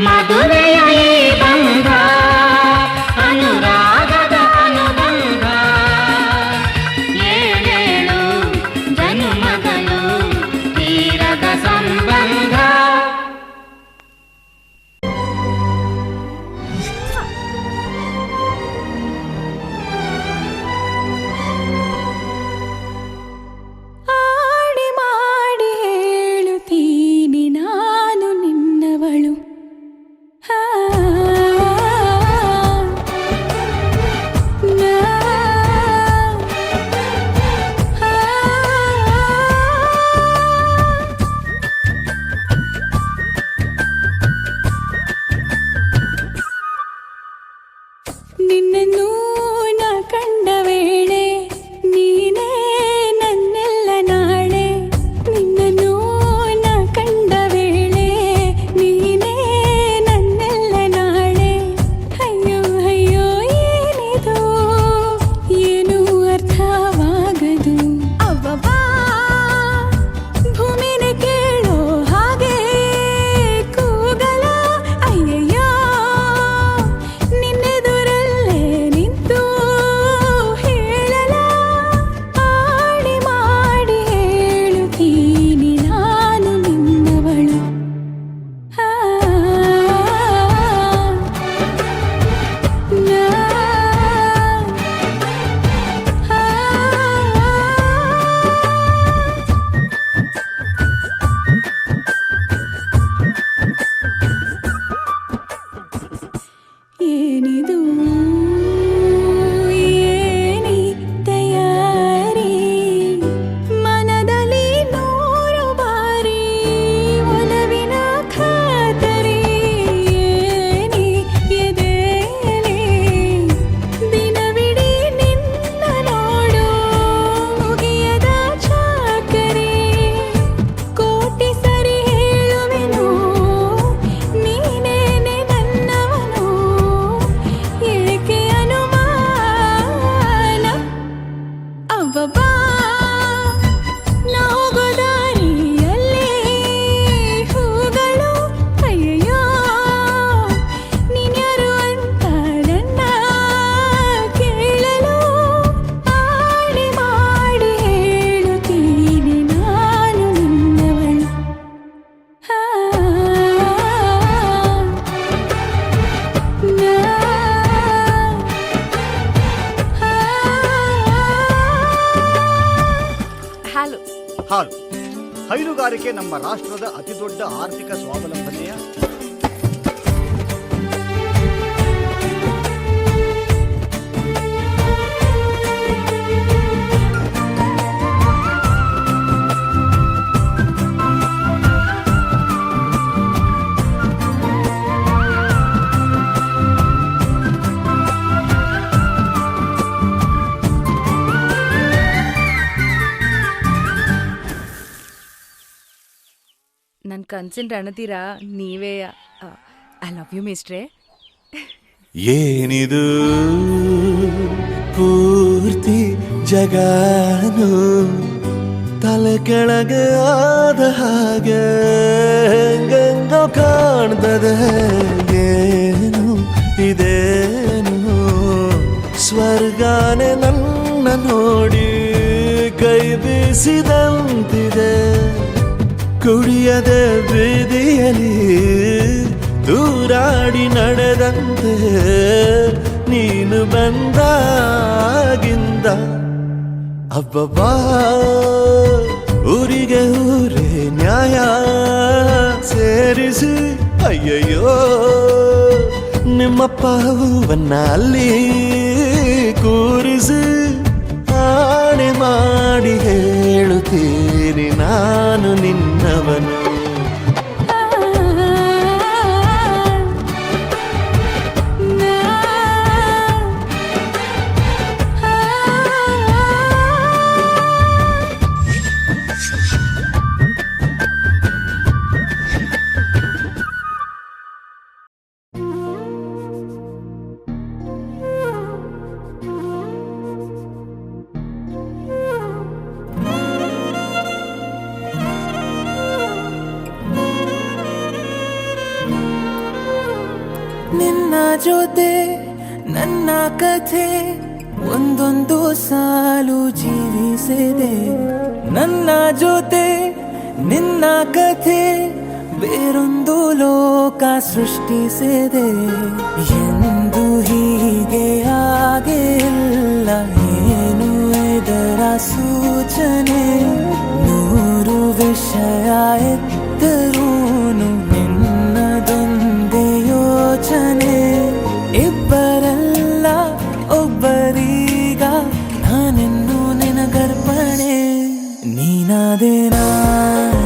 ಮದುವೆಯ ಈ ಬಂಧ ಅನುರಾಗದ ಅನುಬಂಧ. ಏಳೇಳು ಜನುಮದಲು ತೀರದ ಸಂಬಂಧ. ಆಡಿ ಮಾಡಿ ಹೇಳುತ್ತೀನಿ ನಾನು ನಿನ್ನವಳು. ಹಾ, ನಾ, ಹಾ. ನಿನ್ನನ್ನು ನಾ ಕಂಡ ವೇಳೆ ನೀನೇ ನನ್ನೆಲ್ಲ ನಾಳೆ. ನಿನ್ನನ್ನು ನಾ ಕಂಡ ವೇಳೆ ನೀನೇ ನನ್ನೆಲ್ಲ ನಾಳೆ. ಅಯ್ಯೋ ಅಯ್ಯೋ ಏನಿದು ಏನು ಅರ್ಥವಾಗದು. ಅವ್ವವ್ವ ಭೂಮಿನೇ ಕೇಳೋ ಹಾಗೆ ಕೂಗಲ. ಅಯ್ಯಯ್ಯೋ ನಿನ್ನೆದುರಲ್ಲೇ ನಿಂತು ಹೇಳಲ. ಆಡಿ ಮಾಡಿ ಹೇಳುತ್ತೀನಿ ನಾನು ನಿನ್ನವಳು. ಹಾ, ನಾ, ಹಾ. ಏನಿದು ಏನಿ ತಯಾರಿ ಮನದಲ್ಲಿ ನೂರು ಬಾರಿ ಒಲವಿನ ಖಾತರಿ. ಏನಿ ಎದೆಯಲ್ಲಿ ದಿನವಿಡೀ ನಿನ್ನ ನೋಡು ಮುಗಿಯದ ಚಾಕರಿ. ಕೋಟಿ ಸರಿ ಹೇಳುವೆನು ನೀನೇನೆ ನನ್ನವನು. ಏಕೆ ಹೈನುಗಾರಿಕೆ ನಮ್ಮ ರಾಷ್ಟ್ರದ ಅತಿದೊಡ್ಡ ಆರ್ಥಿಕ ಸ್ವಾವಲಂಬನೆಯ ನನ್ನ ಕನ್ಸಿನ ರಣತೀರಾ ನೀವೇ. ಐ ಲವ್ ಯು ಮೇಸ್ಟ್ರೆ. ಏನಿದು ಪೂರ್ತಿ ಜಗಾನು ತಲೆ ಕೆಳಗೆ ಆದ ಹಾಗೆ ಗಂಗೋ ಕಾಣ್ತದೆ. ಏನು ಇದೇನು ಸ್ವರ್ಗಾನೆ ನನ್ನ ನೋಡಿ ಕೈ ಬೀಸಿದಂತಿದೆ. ಕುಡಿಯದೆ ಬೀದಿಯಲಿ ದೂರಾಡಿ ನಡೆದಂತೆ ನೀನು ಬಂದಾಗಿಂದ ಅಬ್ಬಬ್ಬಾ ಊರಿಗೆ ಊರೇ ನ್ಯಾಯ ಸೇರಿಸಿ ಅಯ್ಯಯ್ಯೋ ನಿಮ್ಮಪ್ಪ ಹೂವನ್ನ ಅಲ್ಲಿ ಕೂರಿಸಿ ಆಣೆ ಮಾಡಿ ಹೇಳುತ್ತೀನಿ ನಾನು ನಿನ್ನವನು. ನಿನ್ನ ಜೊತೆ ನನ್ನ ಕಥೆ ಒಂದೊಂದು ಸಾಲು ಜೀವಿಸಿದೆ. ನನ್ನ ಜೊತೆ ನಿನ್ನ ಕಥೆ ಬೇರೊಂದು ಲೋಕ ಸೃಷ್ಟಿಸಿದೆ. ಎಂದು ಹೀಗೆ ಆಗಿಲ್ಲ ಏನು ಇದರ ಸೂಚನೆ. ನೂರು ವಿಷಯ ಎತ್ತರೂನು ನಿನ್ನದೊಂದೇ ಯೋಚನೆ. ಇಬ್ಬರಲ್ಲ ಒಬ್ಬರೀಗ ನಾನೆನ್ನು ನಿನಗರ್ಪಣೆ. ನೀನಾದೇನಾ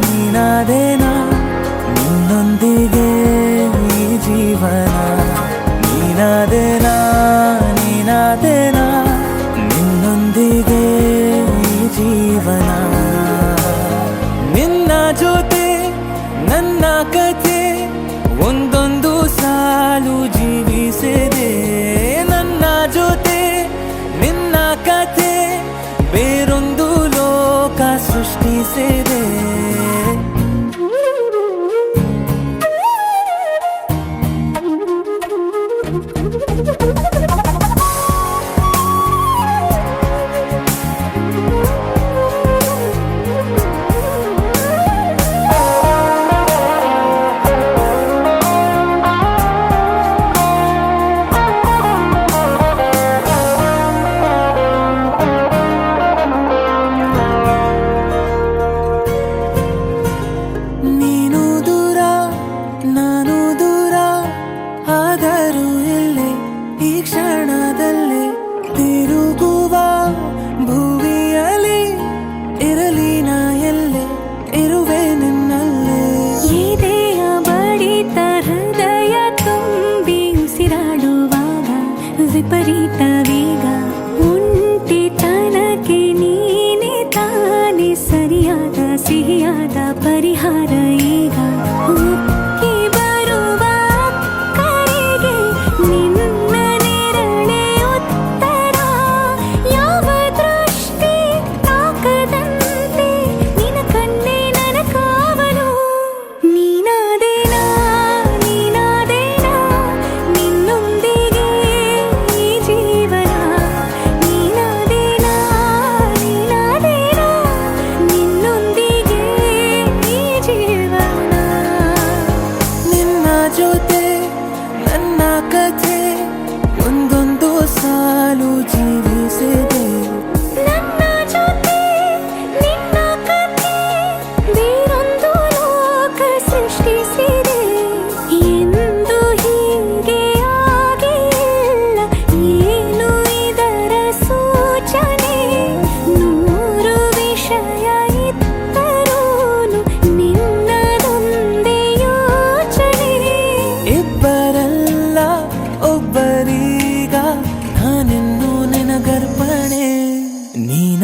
ನೀನಾದೇನಾ ನಿನ್ನೊಂದಿಗೆ ಈ ಜೀವನ. ನೀನಾದೇನಾ ನೀನಾದೇನಾ ನಿನ್ನೊಂದಿಗೆ ಈ ಜೀವನ. ನಿನ್ನ ಜೊತೆ ನನ್ನ ಕಥೆ ಒಂದೊಂದು ಸಾಲು ಜೀವಿಸಿದೆ. ನನ್ನ ಜೊತೆ ನಿನ್ನ ಕಥೆ ಬೇರೊಂದು ಲೋಕ ಸೃಷ್ಟಿಸಿದೆ. ವಿಪರೀತ ವೇಗ ಒಂಟಿತನಕ್ಕೆ ನೀನೆ ತಾನೆ ಸರಿಯಾದ ಸಿಹಿಯಾದ ಪರಿಹಾರ ಈಗ. ಉಕ್ಕಿ ಬರುವ ಕರೆಗೆ ನಿನ್ನ ನೆರಳೆ ಉತ್ತರ. ಯಾವ ದೃಷ್ಟಿ ತಾಕದಂತೆ ನಿನ ಕಣ್ಣೆ ನನ್ನ ಕಾವಲು. ನೀನಾದೇನಾ ನೀನಾದೇನಾ ನಿನ್ನೊಂದಿಗೆ ಈ ಜೀವನ.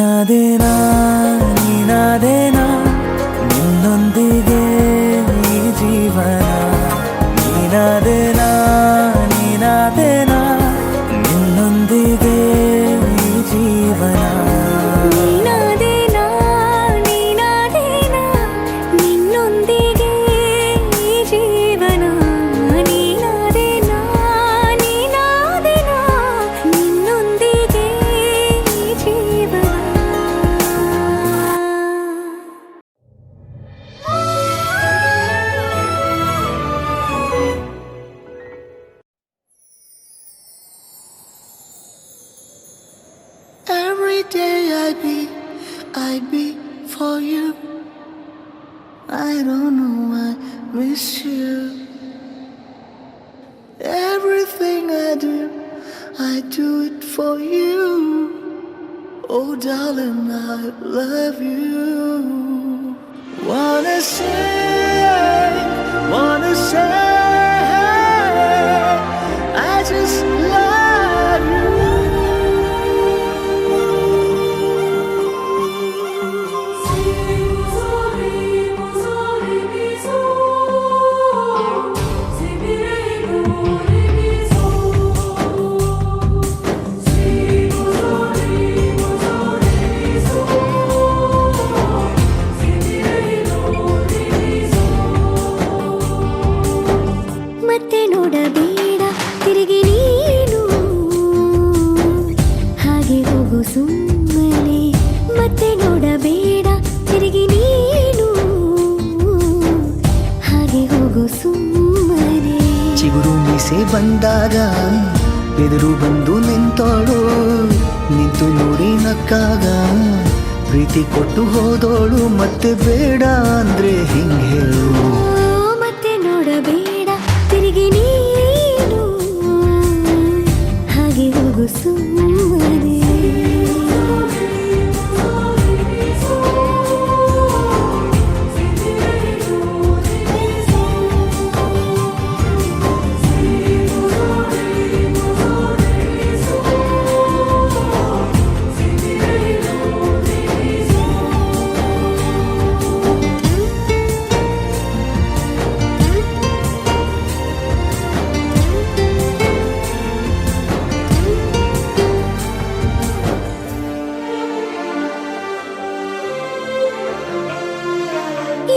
ನೀನಾದೇನಾ ನೀನಾದೇನಾ ನಿನ್ನೊಂದಿಗೆ ಈ ಜೀವನ ನೀನಾದೇನಾ ನೀನಾದೇನಾ ನಿನ್ನೊಂದಿಗೆ ಈ ಜೀವನ ನೀನಾದೇನಾ ನೀನಾದೇನಾ ನಿನ್ನೊಂದಿಗೆ ಈ ಜೀವನ ನೀನಾದೇನಾ ನೀನಾದೇನಾ ನಿನ್ನೊಂದಿಗೆ ಈ ಜೀವನ Every day I be for you. I don't know, I miss you. Everything I do it for you. Oh darling, I love you. Wanna say, I just love you. ಮತ್ತೆ ನೋಡಬೇಡ ತಿರುಗಿ ನೀನು ಹಾಗೆ ಹೋಗು ಸುಮ್ಮನೆ ಮತ್ತೆ ನೋಡಬೇಡ ತಿರುಗಿ ನೀನು ಹಾಗೆ ಹೋಗು ಸುಮ್ಮನೆ ಚಿಗುರು ಮೀಸೆ ಬಂದಾಗ ಎದುರು ಬಂದು ನಿಂತೋಳು ನಿಂತು ನೋಡಿ ನಕ್ಕಾಗ ಪ್ರೀತಿ ಕೊಟ್ಟು ಹೋದೋಳು ಮತ್ತೆ ಬೇಡ ಅಂದ್ರೆ ಹಿಂಗೆ ಹೇಳು ಮತ್ತೆ ನೋಡಬೇಡ ತಿರುಗಿ ನೀನು ಹಾಗೆ ಹೋಗು ಸುಮ್ಮನೆ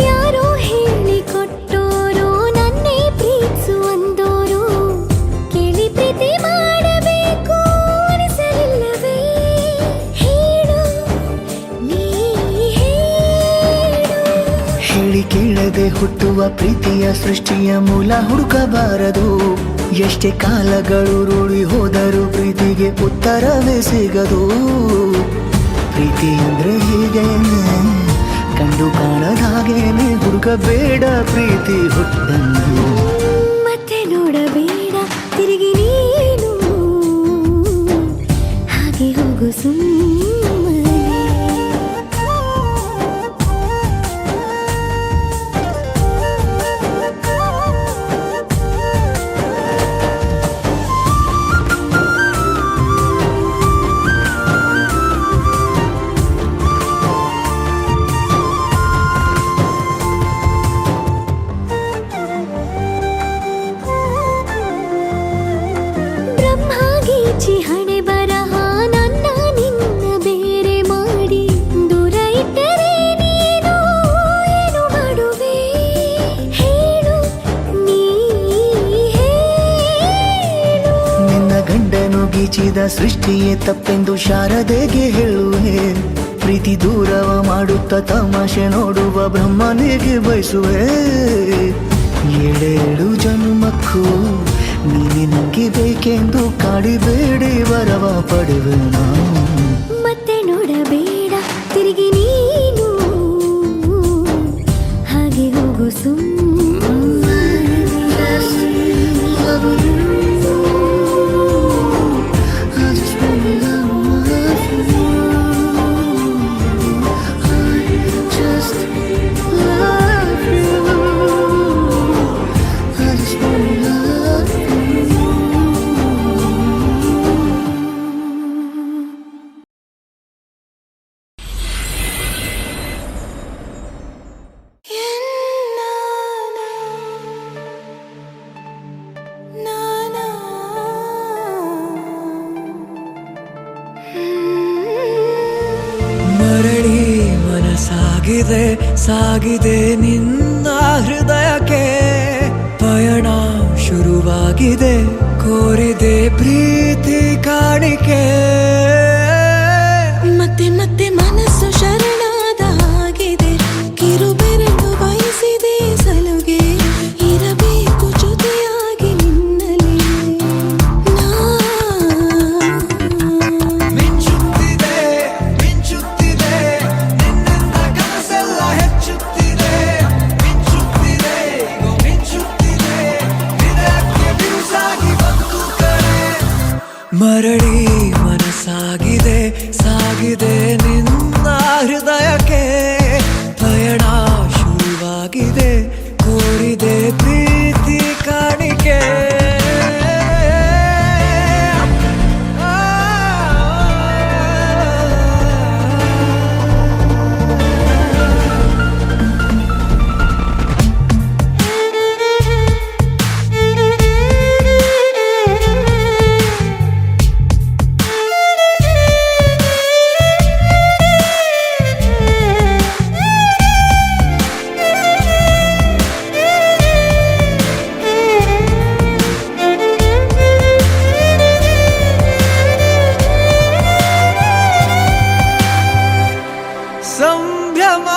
ಯಾರೋ ಹೇಳಿಕೊಟ್ಟೋರು ನನ್ನೇ ಪ್ರೀತಿಸು ಅಂದೋರು ಕೇಳಿ ಪ್ರೀತಿ ಮಾಡಬೇಕು ಅನಿಸಲಿಲ್ಲವೇ ಹೇಳು ನೀ ಹೇಳು ಹೇಳಿ ಕೇಳದೆ ಹುಟ್ಟುವ ಪ್ರೀತಿಯ ಸೃಷ್ಟಿಯ ಮೂಲ ಹುಡುಕಬಾರದು ಎಷ್ಟೇ ಕಾಲಗಳು ರೂಢಿ ಹೋದರೂ ಪ್ರೀತಿಗೆ ಉತ್ತರವೇ ಸಿಗದು ಪ್ರೀತಿ ಅಂದ್ರೆ ಹೀಗೇನೆ ಕಂಡು ಕಾಣದ ಹಾಗೇನೆ ಹುಡುಕಬೇಡ ಪ್ರೀತಿ ಹುಟ್ಟನ್ನು ಮತ್ತೆ ನೋಡಬೇಡ ತಿರುಗಿ ನೀನು ಹಾಗೆ ಹೋಗು ಸುಮ್ಮನೆ ಬ್ರಹ್ಮಗೀಚಿ ಹಣೆ ಬರಹ ನನ್ನ ನಿನ್ನ ಬೇರೆ ಮಾಡಿ ದೂರ ಇಟ್ಟರೆ ನೀನು ಏನು ಮಾಡುವೆ ಹೇಳು ನೀ ಹೇಳು ನಿನ್ನ ಗಂಡನು ಗೀಚಿದ ಸೃಷ್ಟಿಯೇ ತಪ್ಪೆಂದು ಶಾರದೆಗೆ ಹೇಳುವೆ ಪ್ರೀತಿ ದೂರವ ಮಾಡುತ್ತ ತಮಾಷೆ ನೋಡುವ ಬ್ರಹ್ಮನಿಗೆ ಬಯಸುವೆ ಏಳೇಳು ಜನ್ಮಕ್ಕೂ ನೀನೆ ನಂಗೆ ಬೇಕೆಂದು ಕಾಡಿಬೇಡಿ ವರವ ಪಡೆವೆ ನಾನು ಮತ್ತೆ ನೋಡಬೇಡ ತಿರುಗಿ ನೀನು ಹಾಗೆ ಹೋಗು ಸುಮ್ಮನೆ ಸಾಗಿದೆ ಸಾಗಿದೆ ನಿನ್ನ ಹೃದಯಕ್ಕೆ ಪಯಣ ಶುರುವಾಗಿದೆ ಕೋರಿದೆ ಪ್ರೀತಿ ಕಾಣಿಕೆ ಮತ್ತೆ ಮತ್ತೆ ಮನಸ್ಸು ಶರಣಾದ ಹಾಗಿದೆ ಕಿರುಬೆರಳು ಬಯಸಿದೆ ಸಲುಗೆ ಇರಬೇಕು ಜೊತೆಯಾಗಿ ನಿನ್ನಲ್ಲಿ ಮಿಂಚುತ್ತಿದೆ ಮಿಂಚುತ್ತಿದೆ ನಿನ್ನಿಂದ ಕನಸೆಲ್ಲ ಹೆಚ್ಚುತ್ತಿದೆ ಮಿಂಚುತ್ತಿದೆ ಈಗ ಮಿಂಚುತ್ತಿದೆ ಹೃದಯಕ್ಕೆ ಬಿರುಸಾಗಿ ಬಂತು ಕರೆ ಮರಳಿ ಮನಸ್ಸಾಗಿದೆ ಸಾಗಿದೆ ನಿನ್ನ ಹೃದಯಕ್ಕೆ ಪಯಣ ಶುರುವಾಗಿದೆ ಕೋರಿದೆ ಪ್ರೀತಿ ಕಾಣಿಕೆ ಸಂಭ್ರಮ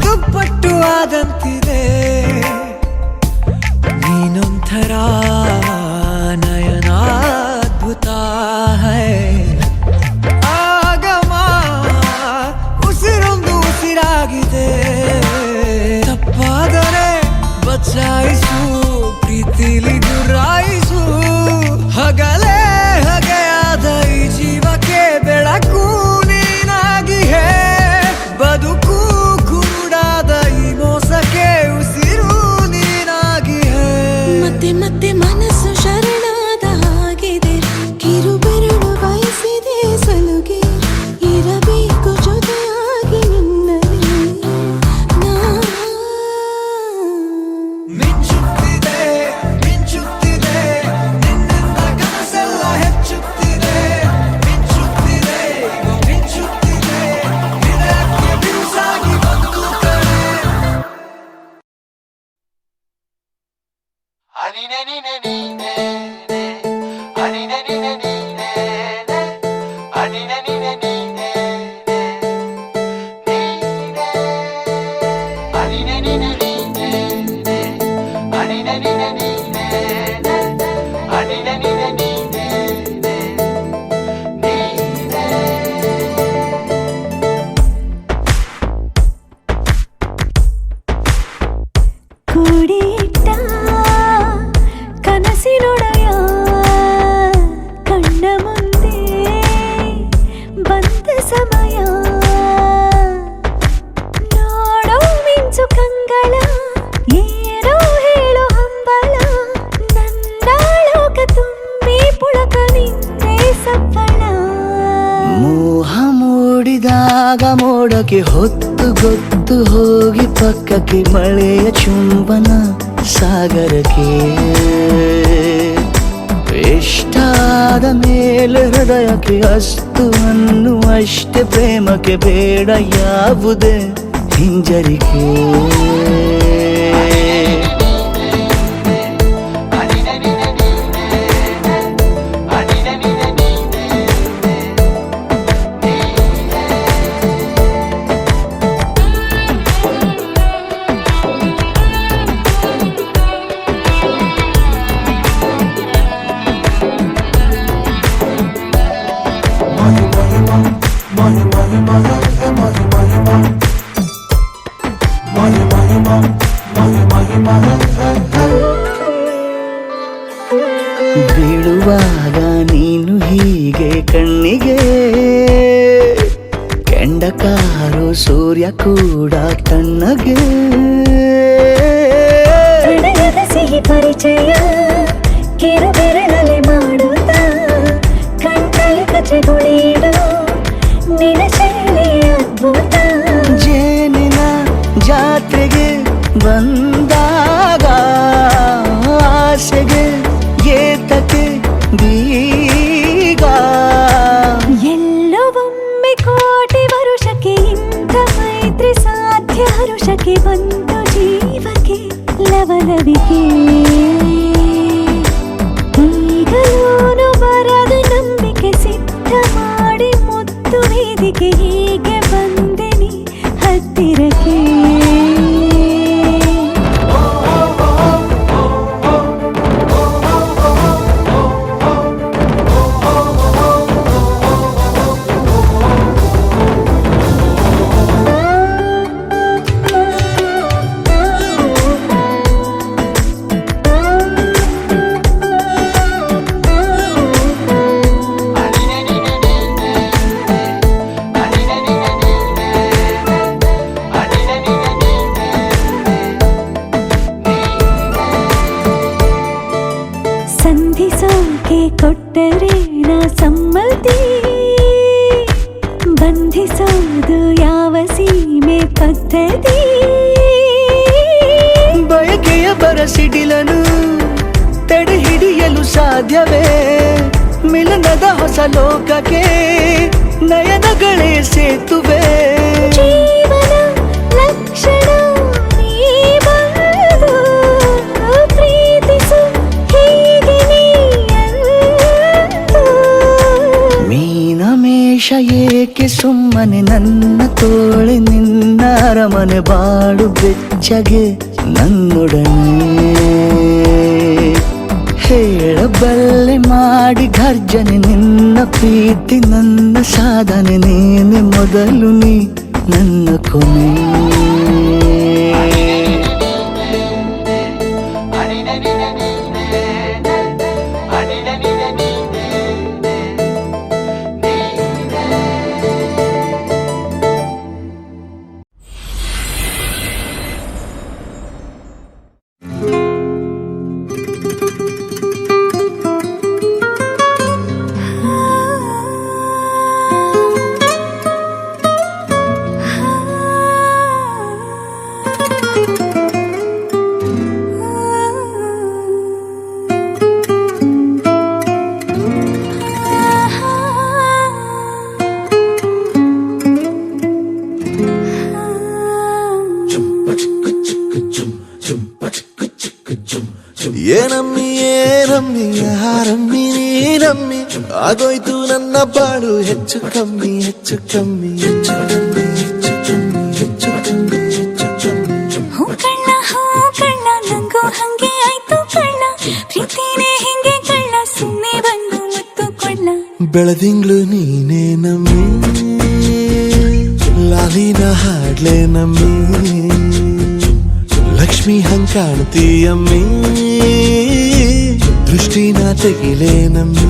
ದುಪ್ಪಟ್ಟು ಆದಂತಿದೆ ನೀನೊಂಥರ ನಯನಾದ್ಭುತ ಹೈ ಆಗಮ ಉಸಿರೊಂದು ಉಸಿರಾಗಿದೆ ತಪ್ಪಾದರೆ ಬಚಾಯಿಸು ಪ್ರೀತಿಲಿ ಗುರಾಯಿಸು ಹಗಲೇ ಹಗೆಯಾದ ಈ ಜೀವಕ್ಕೆ ಬೆಳಕು ನೀನಾಗಿ ಹೇ ಬದುಕು ಕುರುಡಾದ ಈ ಮೋಸಕ್ಕೆ ಉಸಿರು ನೀನಾಗಿ ಹೇ ಮತ್ತೆ ಮತ್ತೆ ಮನಸ್ಸು ಶರಣಾದ ಹಾಗಿದೆ ಕಿರುಬೆರಳು ಬಯಸಿದೆ ಸಲುಗೆ ಇರಬೇಕು ಜೊತೆಯಾಗಿ ನಿನ್ನಲ್ಲಿ ಮಿಂಚುತ್ತಿದೆ ಮಿಂಚುತ್ತಿದೆ ನಿನ್ನಿಂದ ಕನಸೆಲ್ಲ ಹೆಚ್ಚುತ್ತಿದೆ ಮಿಂಚುತ್ತಿದೆ ಈಗ ಮಿಂಚುತ್ತಿದೆ ಹೃದಯಕ್ಕೆ ಬಿರುಸಾಗಿ ಬಂತು ಕರೆ ಕೂಡಿಟ್ಟ ಕನಸಿನೊಡೆಯ ಕಣ್ಣ ಮುಂದೆ ಬಂದ ಸಮಯ ನೋಡೋ ಮಿಂಚು ಕಂಗಳ ಏನೋ ಹೇಳೋ ಹಂಬಲ ನನ್ನ ಲೋಕ ತುಂಬಿ ಪುಳಕ ನಿಂದೆ ಸಪ್ಪಳ ಮೋಹ ಮೂಡಿದಾಗ ಮೋಡಕ್ಕೆ ಹೊತ್ತು ಗೊತ್ತು ಹೋಗಿ ಪಕ್ಕಕ್ಕೆ ಮಳೆಯ ಚುಂಬನ ಸಾಗರಕ್ಕೆ ಇಷ್ಟಾದ ಮೇಲೆ ಹೃದಯಕ್ಕೆ ಅಸ್ತು ಅನ್ನುವಷ್ಟೇ ಪ್ರೇಮಕ್ಕೆ ಬೇಡ ಯಾವುದೇ ಹಿಂಜರಿಕೆ ಬೀಳುವಾಗ ನೀನು ಹೀಗೆ ಕಣ್ಣಿಗೆ ಕೆಂಡಕಾರೋ ಸೂರ್ಯ ಕೂಡ ತಣ್ಣಗೆ ಪ್ರಣಯದ ಸಿಹಿ ಪರಿಚಯ ಕಿರುಬೆರಳಲ್ಲಿ ಮಾಡುತ್ತ ಕಣ್ಕೈ ಕಚಗುಳಿಡು ನಿನ ಶೈಲಿ ಅದ್ಭುತ ಜೇನಿನ ಜಾತ್ರೆಗೆ ಬಂದಾಗ ಆಸೆಗೆ ಏತಕ್ಕೆ ಬೀಗ ಎಲ್ಲವೊಮ್ಮೆ ಕೋಟಿ ವರುಷಕ್ಕೆ ಇಂಥ ಮೈ ಈಗಲೂನು ಬರದು ನಂಬಿಕೆ ಸಿದ್ಧ ಮಾಡಿ ಮುತ್ತು ವೇದಿಕೆ ಹೀಗೆ ಬಂದೆ ನೀ ಹತ್ತಿರಕ್ಕೆ. ಸಂಧಿಸೋಕೆ ಕೊಟ್ಟರೆ ನಾ ಸಮ್ಮತಿ, ಬಂಧಿಸೋದು ಯಾವ ಸೀಮೆ ಪದ್ಧತಿ. ಬಯಕೆಯ ಬರಸಿಡಿಲನು ತಡೆ ಹಿಡಿಯಲು ಸಾಧ್ಯವೇ? ಮಿಲನದ ಹೊಸ ಲೋಕಕ್ಕೆ ನಯನಗಳೇ ಸೇತುವೆ. ಜೀವನ ಲಕ್ಷಣ ನೀ ಬಂದು ಪ್ರೀತಿಸು ಹೀಗೆ ನೀಯಂದು. ಮೀನಮೇಷ ಏಕೆ ಸುಮ್ಮನೆ ನನ್ನ ತೋಳೆ ನಿನ್ನ ಅರಮನೆ ಬಾಳು ಬೆಚ್ಚಗೆ ನನ್ನೊಡನೆ. ಹೇಳಬಲ್ಲೆ ಮಾಡಿ ಘರ್ಜನೆ ನಿನ್ನ ಪ್ರೀತಿ ನನ್ನ ಸಾಧನೆ. ನೀನೆ ಮೊದಲು ನೀ ನನ್ನ ಕೊನೆ. ಏನಮ್ಮಿ ಏನಮ್ಮಿ ಯಾರಮ್ಮಿ ನೀನಮ್ಮಿ ಆಗೋಯ್ತು ನನ್ನ ಬಾಳು ಹೆಚ್ಚು ಕಮ್ಮಿ ಹೆಚ್ಚು ಕಮ್ಮಿ ಹೆಚ್ಚು ಕಮ್ಮಿ ಹೆಚ್ಚು ಕಮ್ಮಿ ಹೆಚ್ಚು ಕಮ್ಮಿ ಹೆಚ್ಚು ಕಮ್ಮಿ. ಹೂ ಕಳ್ಳ ನಂಗೂ ಹಂಗೆ ಆಯ್ತು ಕಳ್ಳ, ಪ್ರೀತಿನೇ ಹಿಂಗೆ ಕಳ್ಳ, ಸುಮ್ಮನೆ ಬಂದು ಮುತ್ತು ಕೊಳ್ಳ. ಬೆಳದಿಂಗ್ಳು ನೀನೇ ನಮ್ಮಿ, ಲಾಲಿನ ಹಾಡ್ಲೆ ನಮ್ಮಿ, ಲಕ್ಷ್ಮಿ ಹಂಗ್ ಕಾಣ್ತೀಯಮ್ಮಿ, ದೃಷ್ಟಿನ ತೆಗಿಲೇ ನಮ್ಮಿ.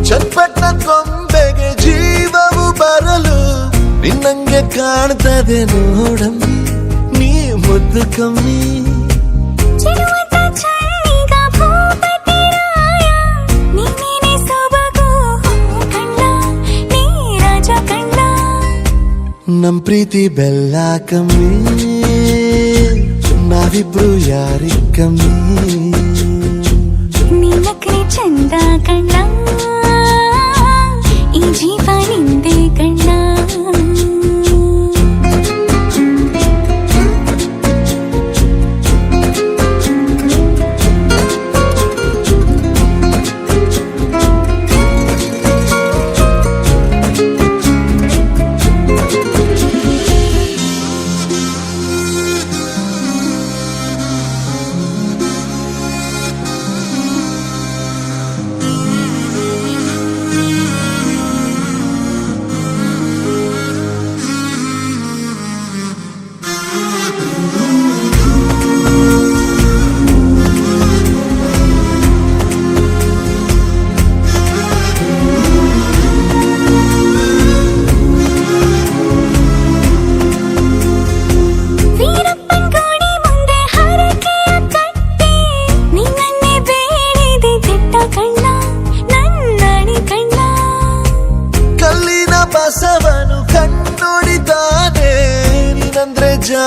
ಚಟ್ಪಟ್ನ ಕೊಂಬೆಗೆ ಜೀವವು ಬರಲು ನಿನ್ನಂಗೆ ಕಾಣ್ತದೆ ನೋಡಮ್ಮಿ, ನೀ ಮುದ್ದು ಕಮ್ಮಿ. ನಮ್ ಪ್ರೀತಿ ಬೆಲ್ಲ ಕಮ್ಮಿ, ನಾವಿಬ್ರು ಯಾರಿ ಕಮ್ಮಿ. ನೀನಕ್ರೆ ಚಂದ ಕಣ್ಣ, ಈ ಜೀವ ನಿಂದೆ ಕಣ್ಣ.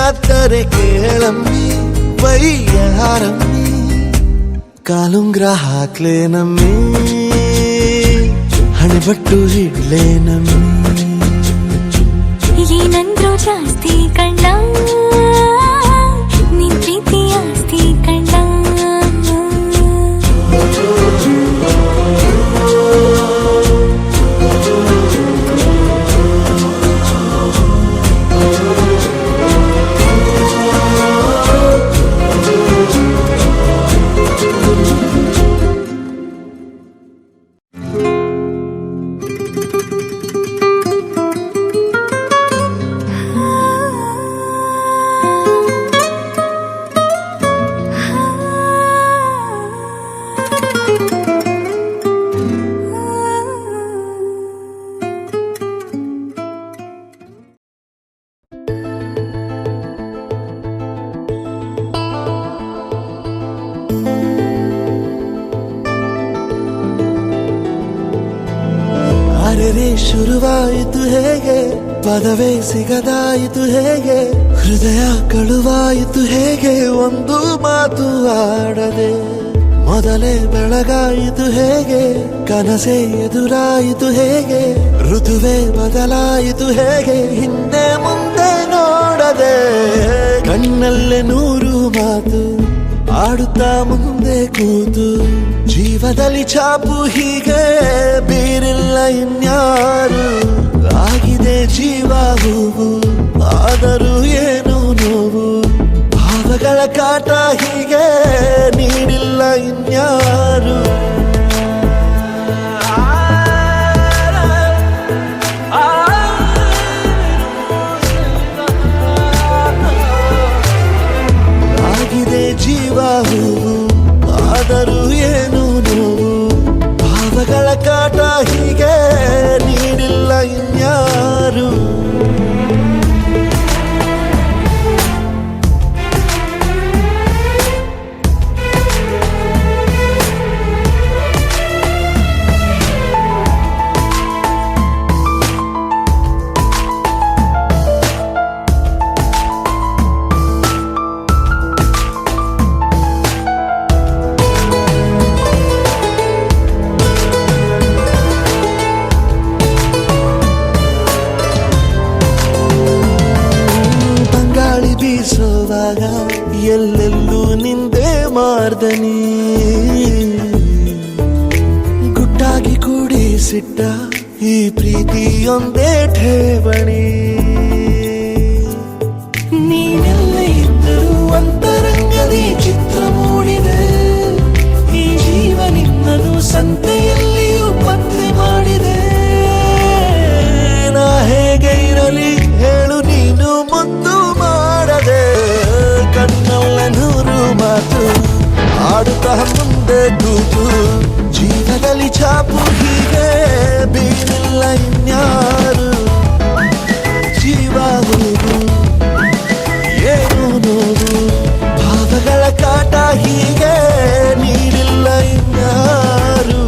ಆದರೆ ಕೇಳಮ್ಮಿ ವೈಯಾರಮ್ಮಿ ಕಾಲುಂಗ್ರ ಹಾಕ್ಲೇ ನಮ್ಮಿ ಹಣೆಬಟ್ಟು ಇಡ್ಲೇ ನಮ್ಮಿ ಏನಂದ್ರು ಜಾಸ್ತಿ ಕಣ್ಣ ನಿನ್ ಪ್ರೀತಿ ಆಸ್ತಿ ಕಣ್ಣ ಅರೆರೆ ಶುರುವಾಯಿತು ಹೇಗೆ ಪದವೇ ಸಿಗದಾಯಿತು ಹೇಗೆ ಹೃದಯ ಕಳುವಾಯಿತು ಹೇಗೆ ಒಂದು ಮಾತು ಆಡದೆ ಮೊದಲೇ ಬೆಳಗಾಯಿತು ಹೇಗೆ ಕನಸೇ ಎದುರಾಯಿತು ಹೇಗೆ ಋತುವೇ ಬದಲಾಯಿತು ಹೇಗೆ ಹಿಂದೆ ಮುಂದೆ ನೋಡದೆ ಕಣ್ಣಲ್ಲೇ ನೂರು ಮಾತು ಆಡುತ್ತಾ ಮುಂದೆ ಕೂತು ಜೀವದಲ್ಲಿ ಛಾಪು ಹೀಗೆ ಬೀರಿಲ್ಲ ಇನ್ಯಾರು ಆಗಿದೆ ಜೀವ ಹೂವು ಆದರೂ ಏನು ನೋವು ಭಾವಗಳ ಕಾಟ ಹೀಗೆ ನೀಡಿಲ್ಲ ಇನ್ಯಾರು ಆಗಿದೆ ಜೀವ ಹೂವು ಆದರೂ ಏನು ನೋವು ಭಾವಗಳ ಕಾಟ ಹೀಗೆ ನೀಡಿಲ್ಲ ಇನ್ಯಾರು ಬೀಸೋವಾಗ ಎಲ್ಲೆಲ್ಲೂ ನಿಂದೆ ಮಾರ್ದನಿ ಗುಟ್ಟಾಗಿ ಕೂಡಿಸಿಟ್ಟ ಈ ಪ್ರೀತಿಯೊಂದೇ ಠೇವಣಿ ನೀನೆಲ್ಲ ಇದ್ದರೂ ಅಂತರಂಗದಿ ಚಿತ್ರ ಮೂಡಿದೆ ಈ ಜೀವ ನಿನ್ನನು ಸಂತೆಯಲ್ಲಿಯೂ ಪತ್ತೆ ಮಾಡಿದೆ ನಾ ಹೇಗೆ ಇರಲಿ ಹೇಳು ನೀನು ಮುದ್ದು ಮಾಡದೆ ಕಣ್ಣಲ್ಲ ನೂರು ಮಾತು ಆಡುತ್ತಾ ಮುಂದೆ ಕೂತು ಜೀವದಲ್ಲಿ ಛಾಪು ಹೀಗೆ ಬೀರಿಲ್ಲ ಇನ್ಯಾರು ಜೀವ ಹೂವು ಏನು ನೋವು ಭಾವಗಳ ಕಾಟ ಹೀಗೆ ನೀಡಿಲ್ಲ ಇನ್ಯಾರು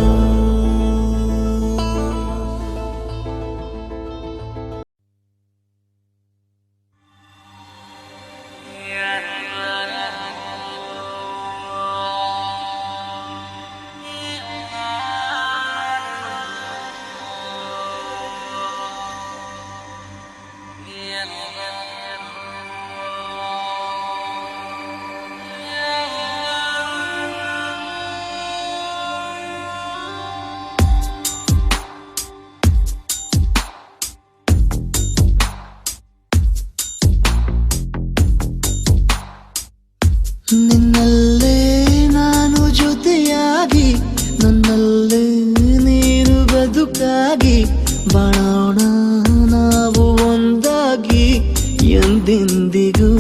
ನಿನ್ನಲ್ಲೇ ನಾನು ಜೊತೆಯಾಗಿ ನನ್ನಲ್ಲೇ ನೀನು ಬದುಕಾಗಿ ಬಾಳೋಣ ನಾವು ಒಂದಾಗಿ ಎಂದೆಂದಿಗೂ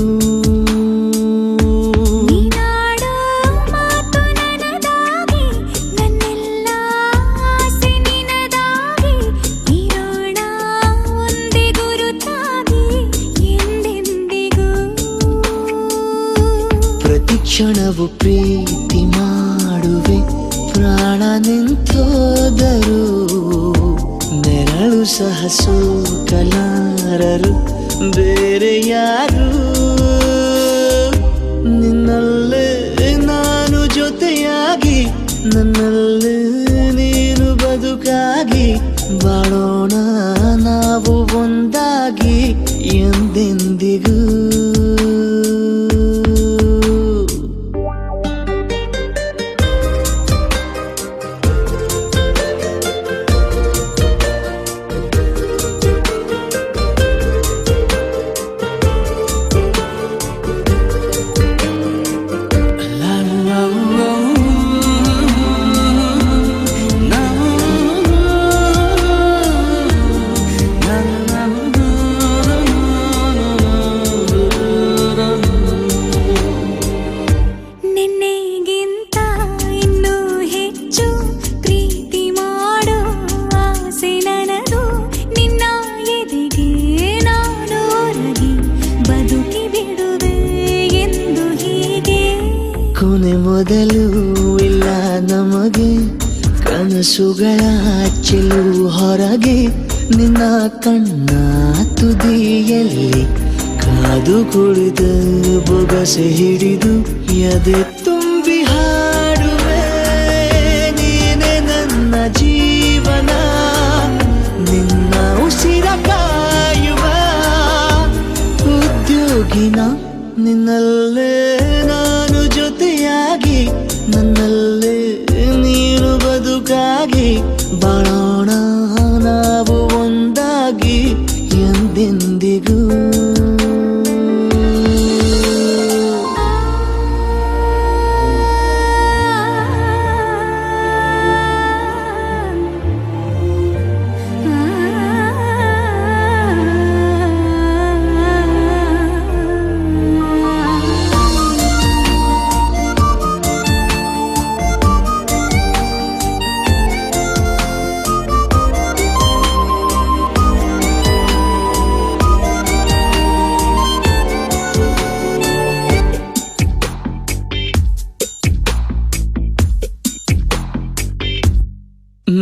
ಕ್ಷಣವು ಪ್ರೀತಿ ಮಾಡುವೆ ಪ್ರಾಣ ನಿಂತೋದರು ನೆರಳು ಸಹ ಸೋಕಲಾರರು ಬೇರೆ ಯಾರು ನನ್ನಲ್ಲಿ ನೀನು ಬದುಕಾಗಿ ಬಾಳೋಣ ನಾವು ಒಂದಾಗಿ ಎಂದೆಂದಿಗೂ. ನಿನ್ನೆಗಿಂತ ಇನ್ನೂ ಹೆಚ್ಚು ಪ್ರೀತಿ ಮಾಡೋ ಆಸೆ ನನದು. ನಿನ್ನ ಎದೆಗೆ ನಾನು ಒರಗಿ ಬದುಕಿ ಬಿಡುವೆ ಎಂದು ಹೀಗೆ. ಕೊನೆ ಮೊದಲು ಇಲ್ಲ ನಮಗೆ ಕನಸುಗಳ ಚೆಲು ಹೊರಗೆ. ನಿನ್ನ ಕಣ್ಣ ತುದಿಯಲ್ಲಿ ಕಾದು ಕುಳಿತ ಬೊಗಸೆ ಹಿಡಿದು ಎದೆ ತುಂಬಿ ಹಾಡುವೆ. ನೀನೆ ನನ್ನ ಜೀವನ, ನಿನ್ನ ಉಸಿರ ಕಾಯುವ ಉದ್ಯೋಗಿನ. ನಿನ್ನಲ್ಲೇ ನಾನು ಜೊತೆಯಾಗಿ, ನನ್ನಲ್ಲೇ ನೀನು ಬದುಕಾಗಿ ಬಾಳೋಣ ನಾವು ಒಂದಾಗಿ ಎಂದೆಂದಿಗೂ.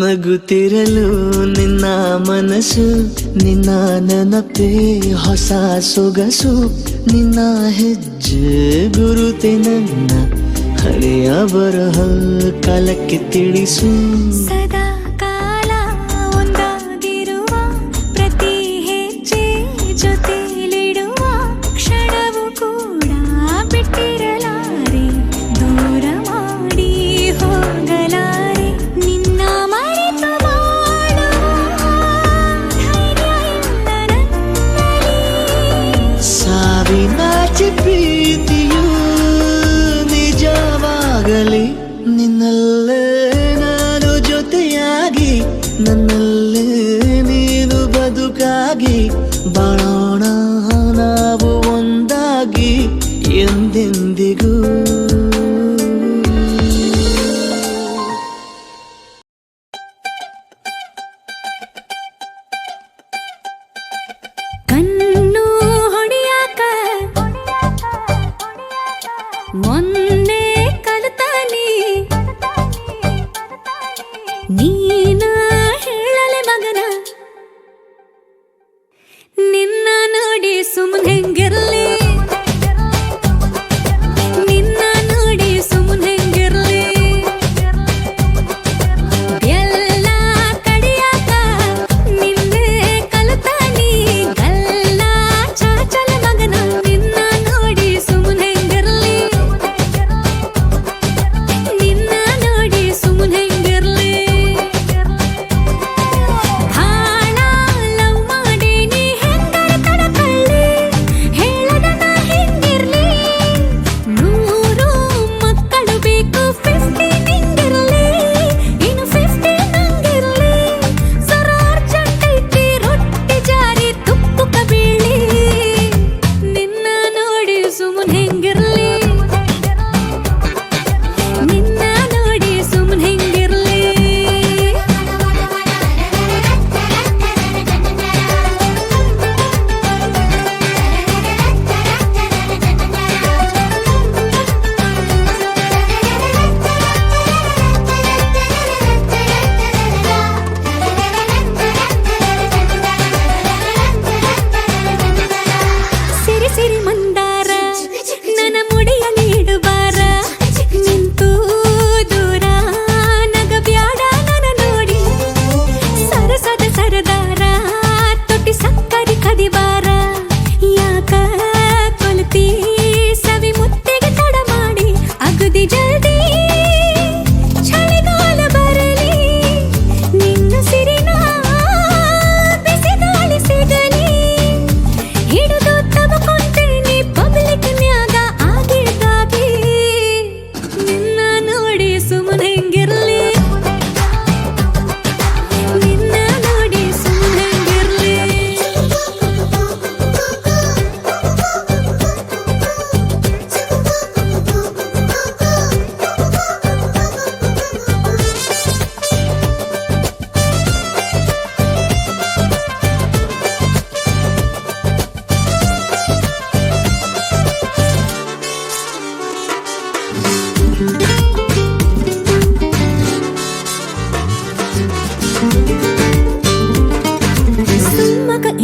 ನಗುತ್ತಿರಲು ನಿನ್ನ ಮನಸ್ಸು, ನಿನ್ನ ನೆನಪೇ ಹೊಸ ಸೊಗಸು. ನಿನ್ನ ಹೆಜ್ಜೆ ಗುರುತೆ ನನ್ನ ಹಳೆಯ ಬರಹ ಕಾಲಕ್ಕೆ ತಿಳಿಸು. ಸದಾ ಕಾಲ ಒಂದಾಗಿರುವ ಪ್ರತಿ ಹೆಜ್ಜೆ ಜೊತೆಲಿಡುವ ಕ್ಷಣವು ಕೂಡ ಬಿಟ್ಟಿರಲಾರೆ, ದೂರ ಮಾಡಿ ಹೋಗಲಾರೆ. ನಿನ್ನ ಮರೆತು ಬಾಳುವ ಧೈರ್ಯ ಇಲ್ಲ ನನ್ನಲ್ಲಿ. ಸಾವಿನಾಚೆ ಪ್ರೀತಿಯು ನಿಜವಾಗಲಿ. ನಿನ್ನಲ್ಲೇ ನಾನು ಜೊತೆಯಾಗಿ, ನನ್ನಲ್ಲೇ ನೀನು ಬದುಕಾಗಿ ಬಾಳೋಣ ನಾವು ಒಂದಾಗಿ ಎಂದೆಂದಿಗೂ. ಕಣ್ಣು ಹೊಡೆಯಾಕ ಮೊನ್ನೆ ಕಲಿತ ನೀ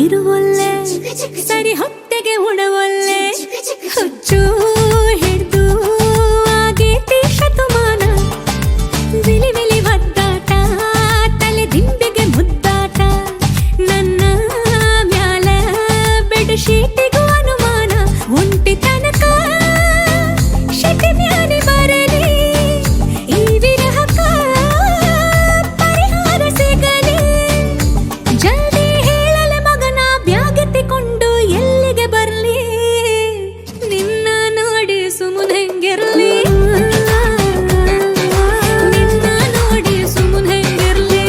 ಇರುವೊಲ್ಲೆ ಸರಿ ಹೊಟ್ಟೆಗೆ ಉಣವೊಲ್ಲೆ ಹುಚ್ಚು ಹಿಡ್ದು ಆಗೇತಿ ಶತಮಾನ ವಿಲಿ ವಿಲಿ ಒದ್ದಾಟ ತಲೆ ದಿಂಬಿಗೆ ಮುದ್ದಾಟ ನನ್ನ ಮ್ಯಾಲ ಬೆಡ್ ಶೀಟಿಗೂ ಅನುಮಾನ ಒಂಟಿ ತನಕ ಶೆಟ್ಟಿ ಮ್ಯಾಲೆ ಬರಲಿ ಈ ವಿರಹಕ ಪರಿಹಾರ ಸಿಗಲಿ ಜಲ್ದಿ ಹೇಳಲೆ ಮಗನ ಬ್ಯಾಗೆತ್ತಿಕೊಂಡು ಎಲ್ಲಿಗೆ ಬರ್ಲಿ ನಿನ್ನ ನೋಡಿ ಸುಮ್ಮನೆಂಗಿರ್ಲಿ ನಿನ್ನ ನೋಡಿ ಸುಮ್ಮನೆಂಗಿರ್ಲಿ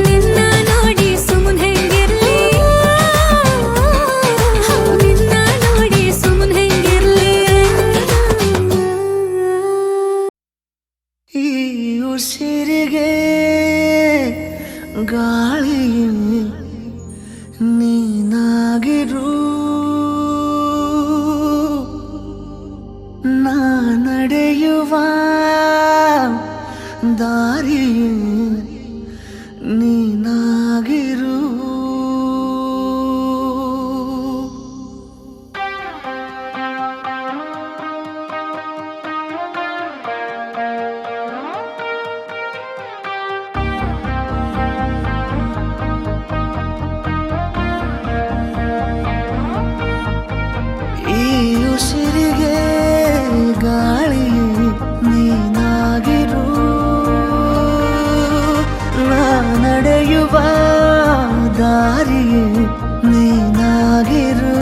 ನಿನ್ನ ನೋಡಿ ಸುಮ್ಮನೆಂಗಿರ್ಲಿ ನಿನ್ನ ನೋಡಿ ಸುಮ್ಮನೆಂಗಿರ್ಲಿ ಈ ಉಸಿರಿಗೆ ಗಾಳಿ ನೀನಾಗಿರು ನಾ ನಡೆಯುವ ದಾರಿ ನೀನಾಗಿರು ಈ ಉಸಿರಿಗೆ ಗಾಳಿ ನೀನಾಗಿರು ನಾ ನಡೆಯುವ ದಾರಿ ನೀನಾಗಿರು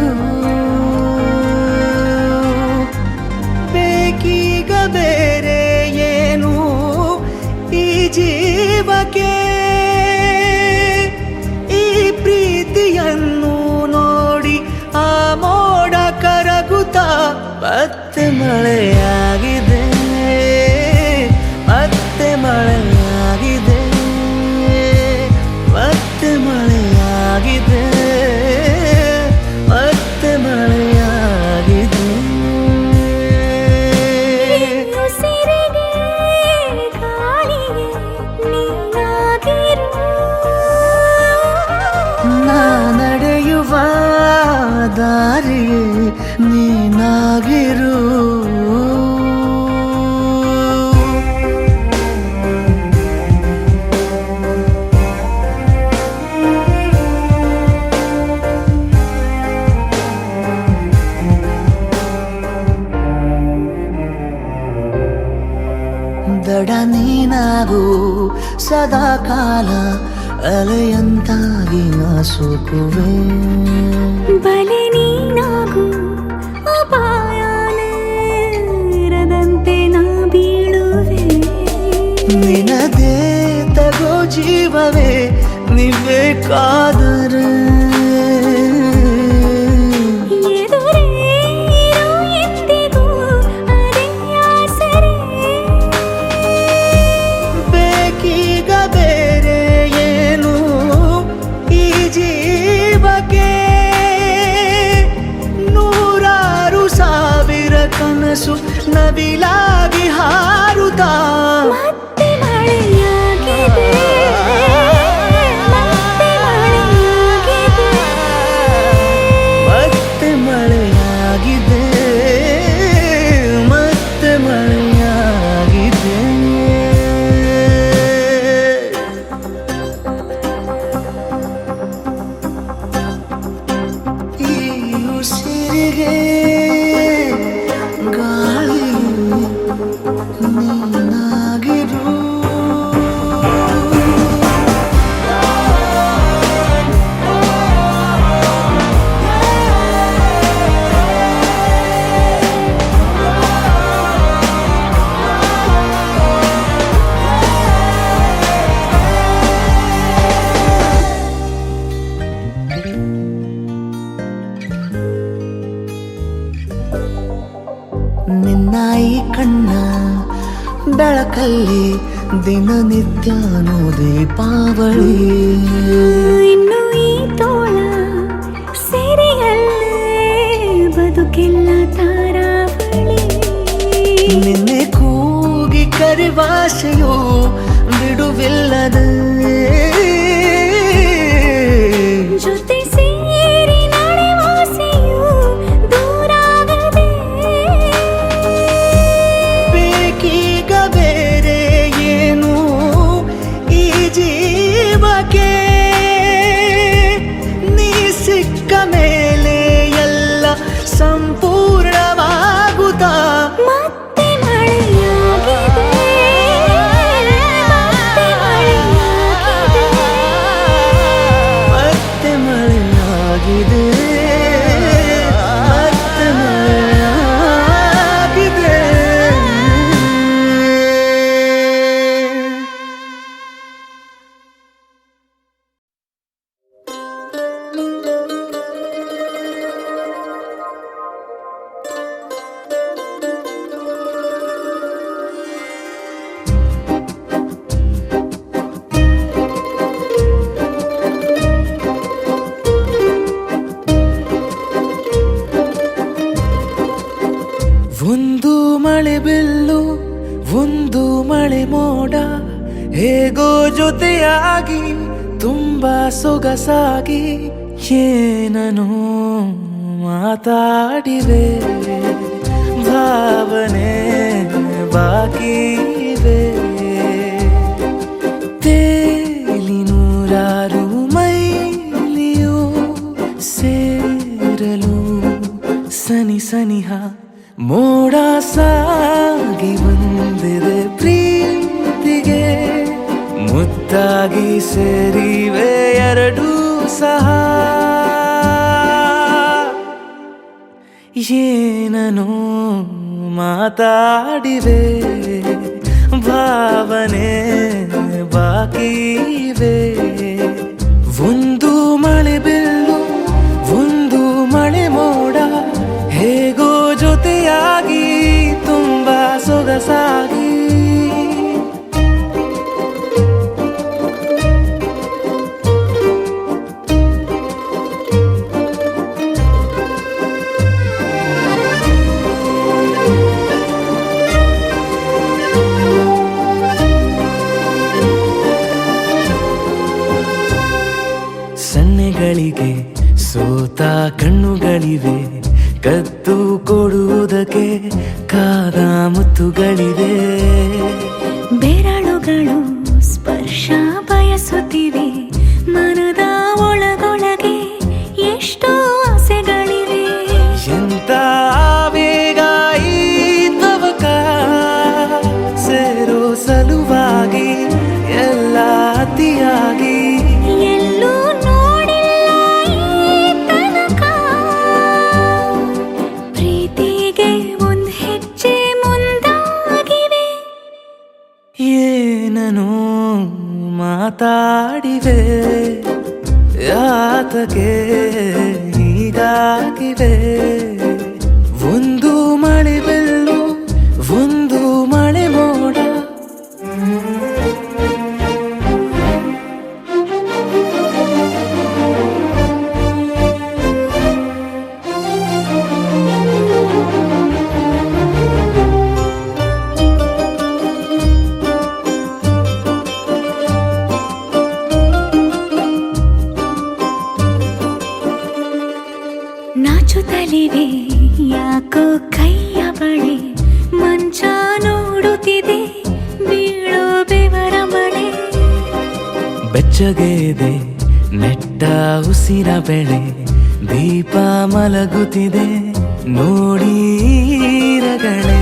ಬೇಕೀಗ ಬೇರೆ ಏನು ಈ ಜೀವಕ್ಕೆ ಈ ಪ್ರೀತಿಯನ್ನು ನೋಡಿ ಆ ಮೋಡ ಕರಗುತ್ತಾ ಮತ್ತೆ ಮಳೆಯಾಗಿದೆ ಮತ್ತೆ ಮಳೆಯಾಗಿದೆ ಮತ್ತೆ ಮಳೆಯಾಗಿದೆ ಮತ್ತೆ ಮಳೆಯಾಗಿದೆ ಉಸಿರಿಗೆ ಗಾಳಿಗೆ ನೀನಾಗಿರು ನಾ ನಡೆಯುವ ದಾರಿ ನೀನಾಗಿರು ದಡ ನೀನಾಗು ಸದಾ ಕಾಲ ಅಲೆಯಂತಾಗಿ ನಾ ಸೋಕುವೆ ಬಲೆ ನೀನಾಗು ಅಪಾಯನೇ ಇರದಂತೆ ನಾ ಬೀಳುವೆ ನಿನದೇ ತಗೋ ಜೀವವೇ ನೀಬೇಕಾದರೆ ಎದುರೇ ಇರು ಎಂದಿಗೂ ಅದೇ ಆಸರೆ ಬೇಕೀಗ ಬೇರೆ ಏನು ಈ ಜೀವಕ್ಕೆ ನೂರಾರು ಸಾವಿರ ಕನಸು ನವಿಲಾಗಿ ಹಾರುತ್ತಾ ಮತ್ತೆ ಮಳೆಯಾಗಿದೆ ಮತ್ತೆ ಮಳೆಯಾಗಿದೆ ಮತ್ತೆ ಮಳೆಯಾಗಿದೆ ಮತ್ತೆ ಮಳೆಯಾಗಿದೆ ಈ ಉಸಿರಿಗೆ ಗಾಳಿ ನೀನಾಗಿರು ನಿನ್ನ ಈ ಕಣ್ಣ ಬೆಳಕಲ್ಲಿ ದಿನನಿತ್ಯನೂ ದೀಪಾವಳಿ ಇನ್ನು ಈ ತೋಳ ಸೆರೆಯಲ್ಲೇ ಬದುಕೆಲ್ಲ ತಾರಾವಳಿ ನಿನ್ನೆ ಕೂಗಿ ಕರೆವಾಸೆಯೋ ಬಿಡುವಿಲ್ಲದೆ ಬಿಲ್ಲು ಒಂದು ಮಳೆ ಮೋಡ ಹೇಗೋ ಜೊತೆಯಾಗಿ ತುಂಬಾ ಸೊಗಸಾಗಿ ಏನನು ಮಾತಾಡಿವೆ ಭಾವನೆ ಬಾಕಿ ಇವೆ ತೇಲಿ ನೂರಾರು ಮೈಲಿಯು ಸೇರಲು ಸನಿ ಸನಿಹ ಮೋಡ ಸಾಗಿ ಬಂದಿದೆ ಪ್ರೀತಿಗೆ ಮುತ್ತಾಗಿ ಸೇರಿವೆ ಎರಡೂ ಸಹ ಏನನು ಮಾತಾಡಿವೆ ಭಾವನೆ ಬಾಕಿ ಇವೆ ಒಂದು ಮಳೆ ಬಿಲ್ಲು ಒಂದು ಮಳೆ ಮೋಡ ಹೇಗೋ ಜೊತೆಯಾಗಿ ತುಂಬಾ ಸೊಗಸಾಗಿ ಸನ್ನೆಗಳಿಗೆ ಸೋತ ಕಣ್ಣುಗಳಿವೆ ಕದ್ದು ಕೊಡುವುದಕ್ಕೆ ಕಾದ ಮುತ್ತುಗಳಿವೆ ಬೆರಳುಗಳು ಸ್ಪರ್ಶ ಬಯಸುತ್ತಿವೆ ಮನದ ಒಳಗೊಳಗೆ ಎಷ್ಟೋ ಆಸೆಗಳಿವೆ ಎಂತ ವೇಗ ಈ ತವಕ ಸೇರೋ ಸಲುವಾಗಿ ಎಲ್ಲ ಅತಿಯಾಗಿ ಎಲ್ಲೂ ನೋಡಿಲ್ಲ ಈ ತನಕ ಪ್ರೀತಿಗೆ ಒಂದ್ ಹೆಜ್ಜೆ ಮುಂದಾಗಿವೆ ಏನನು ಮಾತಾಡಿವೆ ಯಾತಕ್ಕೆ ಹೀಗಾಗಿವೆ ಒಂದು ಮಳೆ ಬೆಲ್ಲು ಒಂದು ಮಳೆ ಮೋಡ ನಾಚುತ್ತಲಿವೆ ಯಾಕೋ ಕೈಯ ಬಳೆ ಮಂಚ ನೋಡುತ್ತಿದೆ ಬೀಳೋ ಬೆವರ ಮಳೆ ಬೆಚ್ಚಗೆದೆ ನೆಟ್ಟ ಉಸಿರ ಬೆಳೆ ದೀಪ ಮಲಗುತ್ತಿದೆ ನೋಡಿ ರಗಳೇ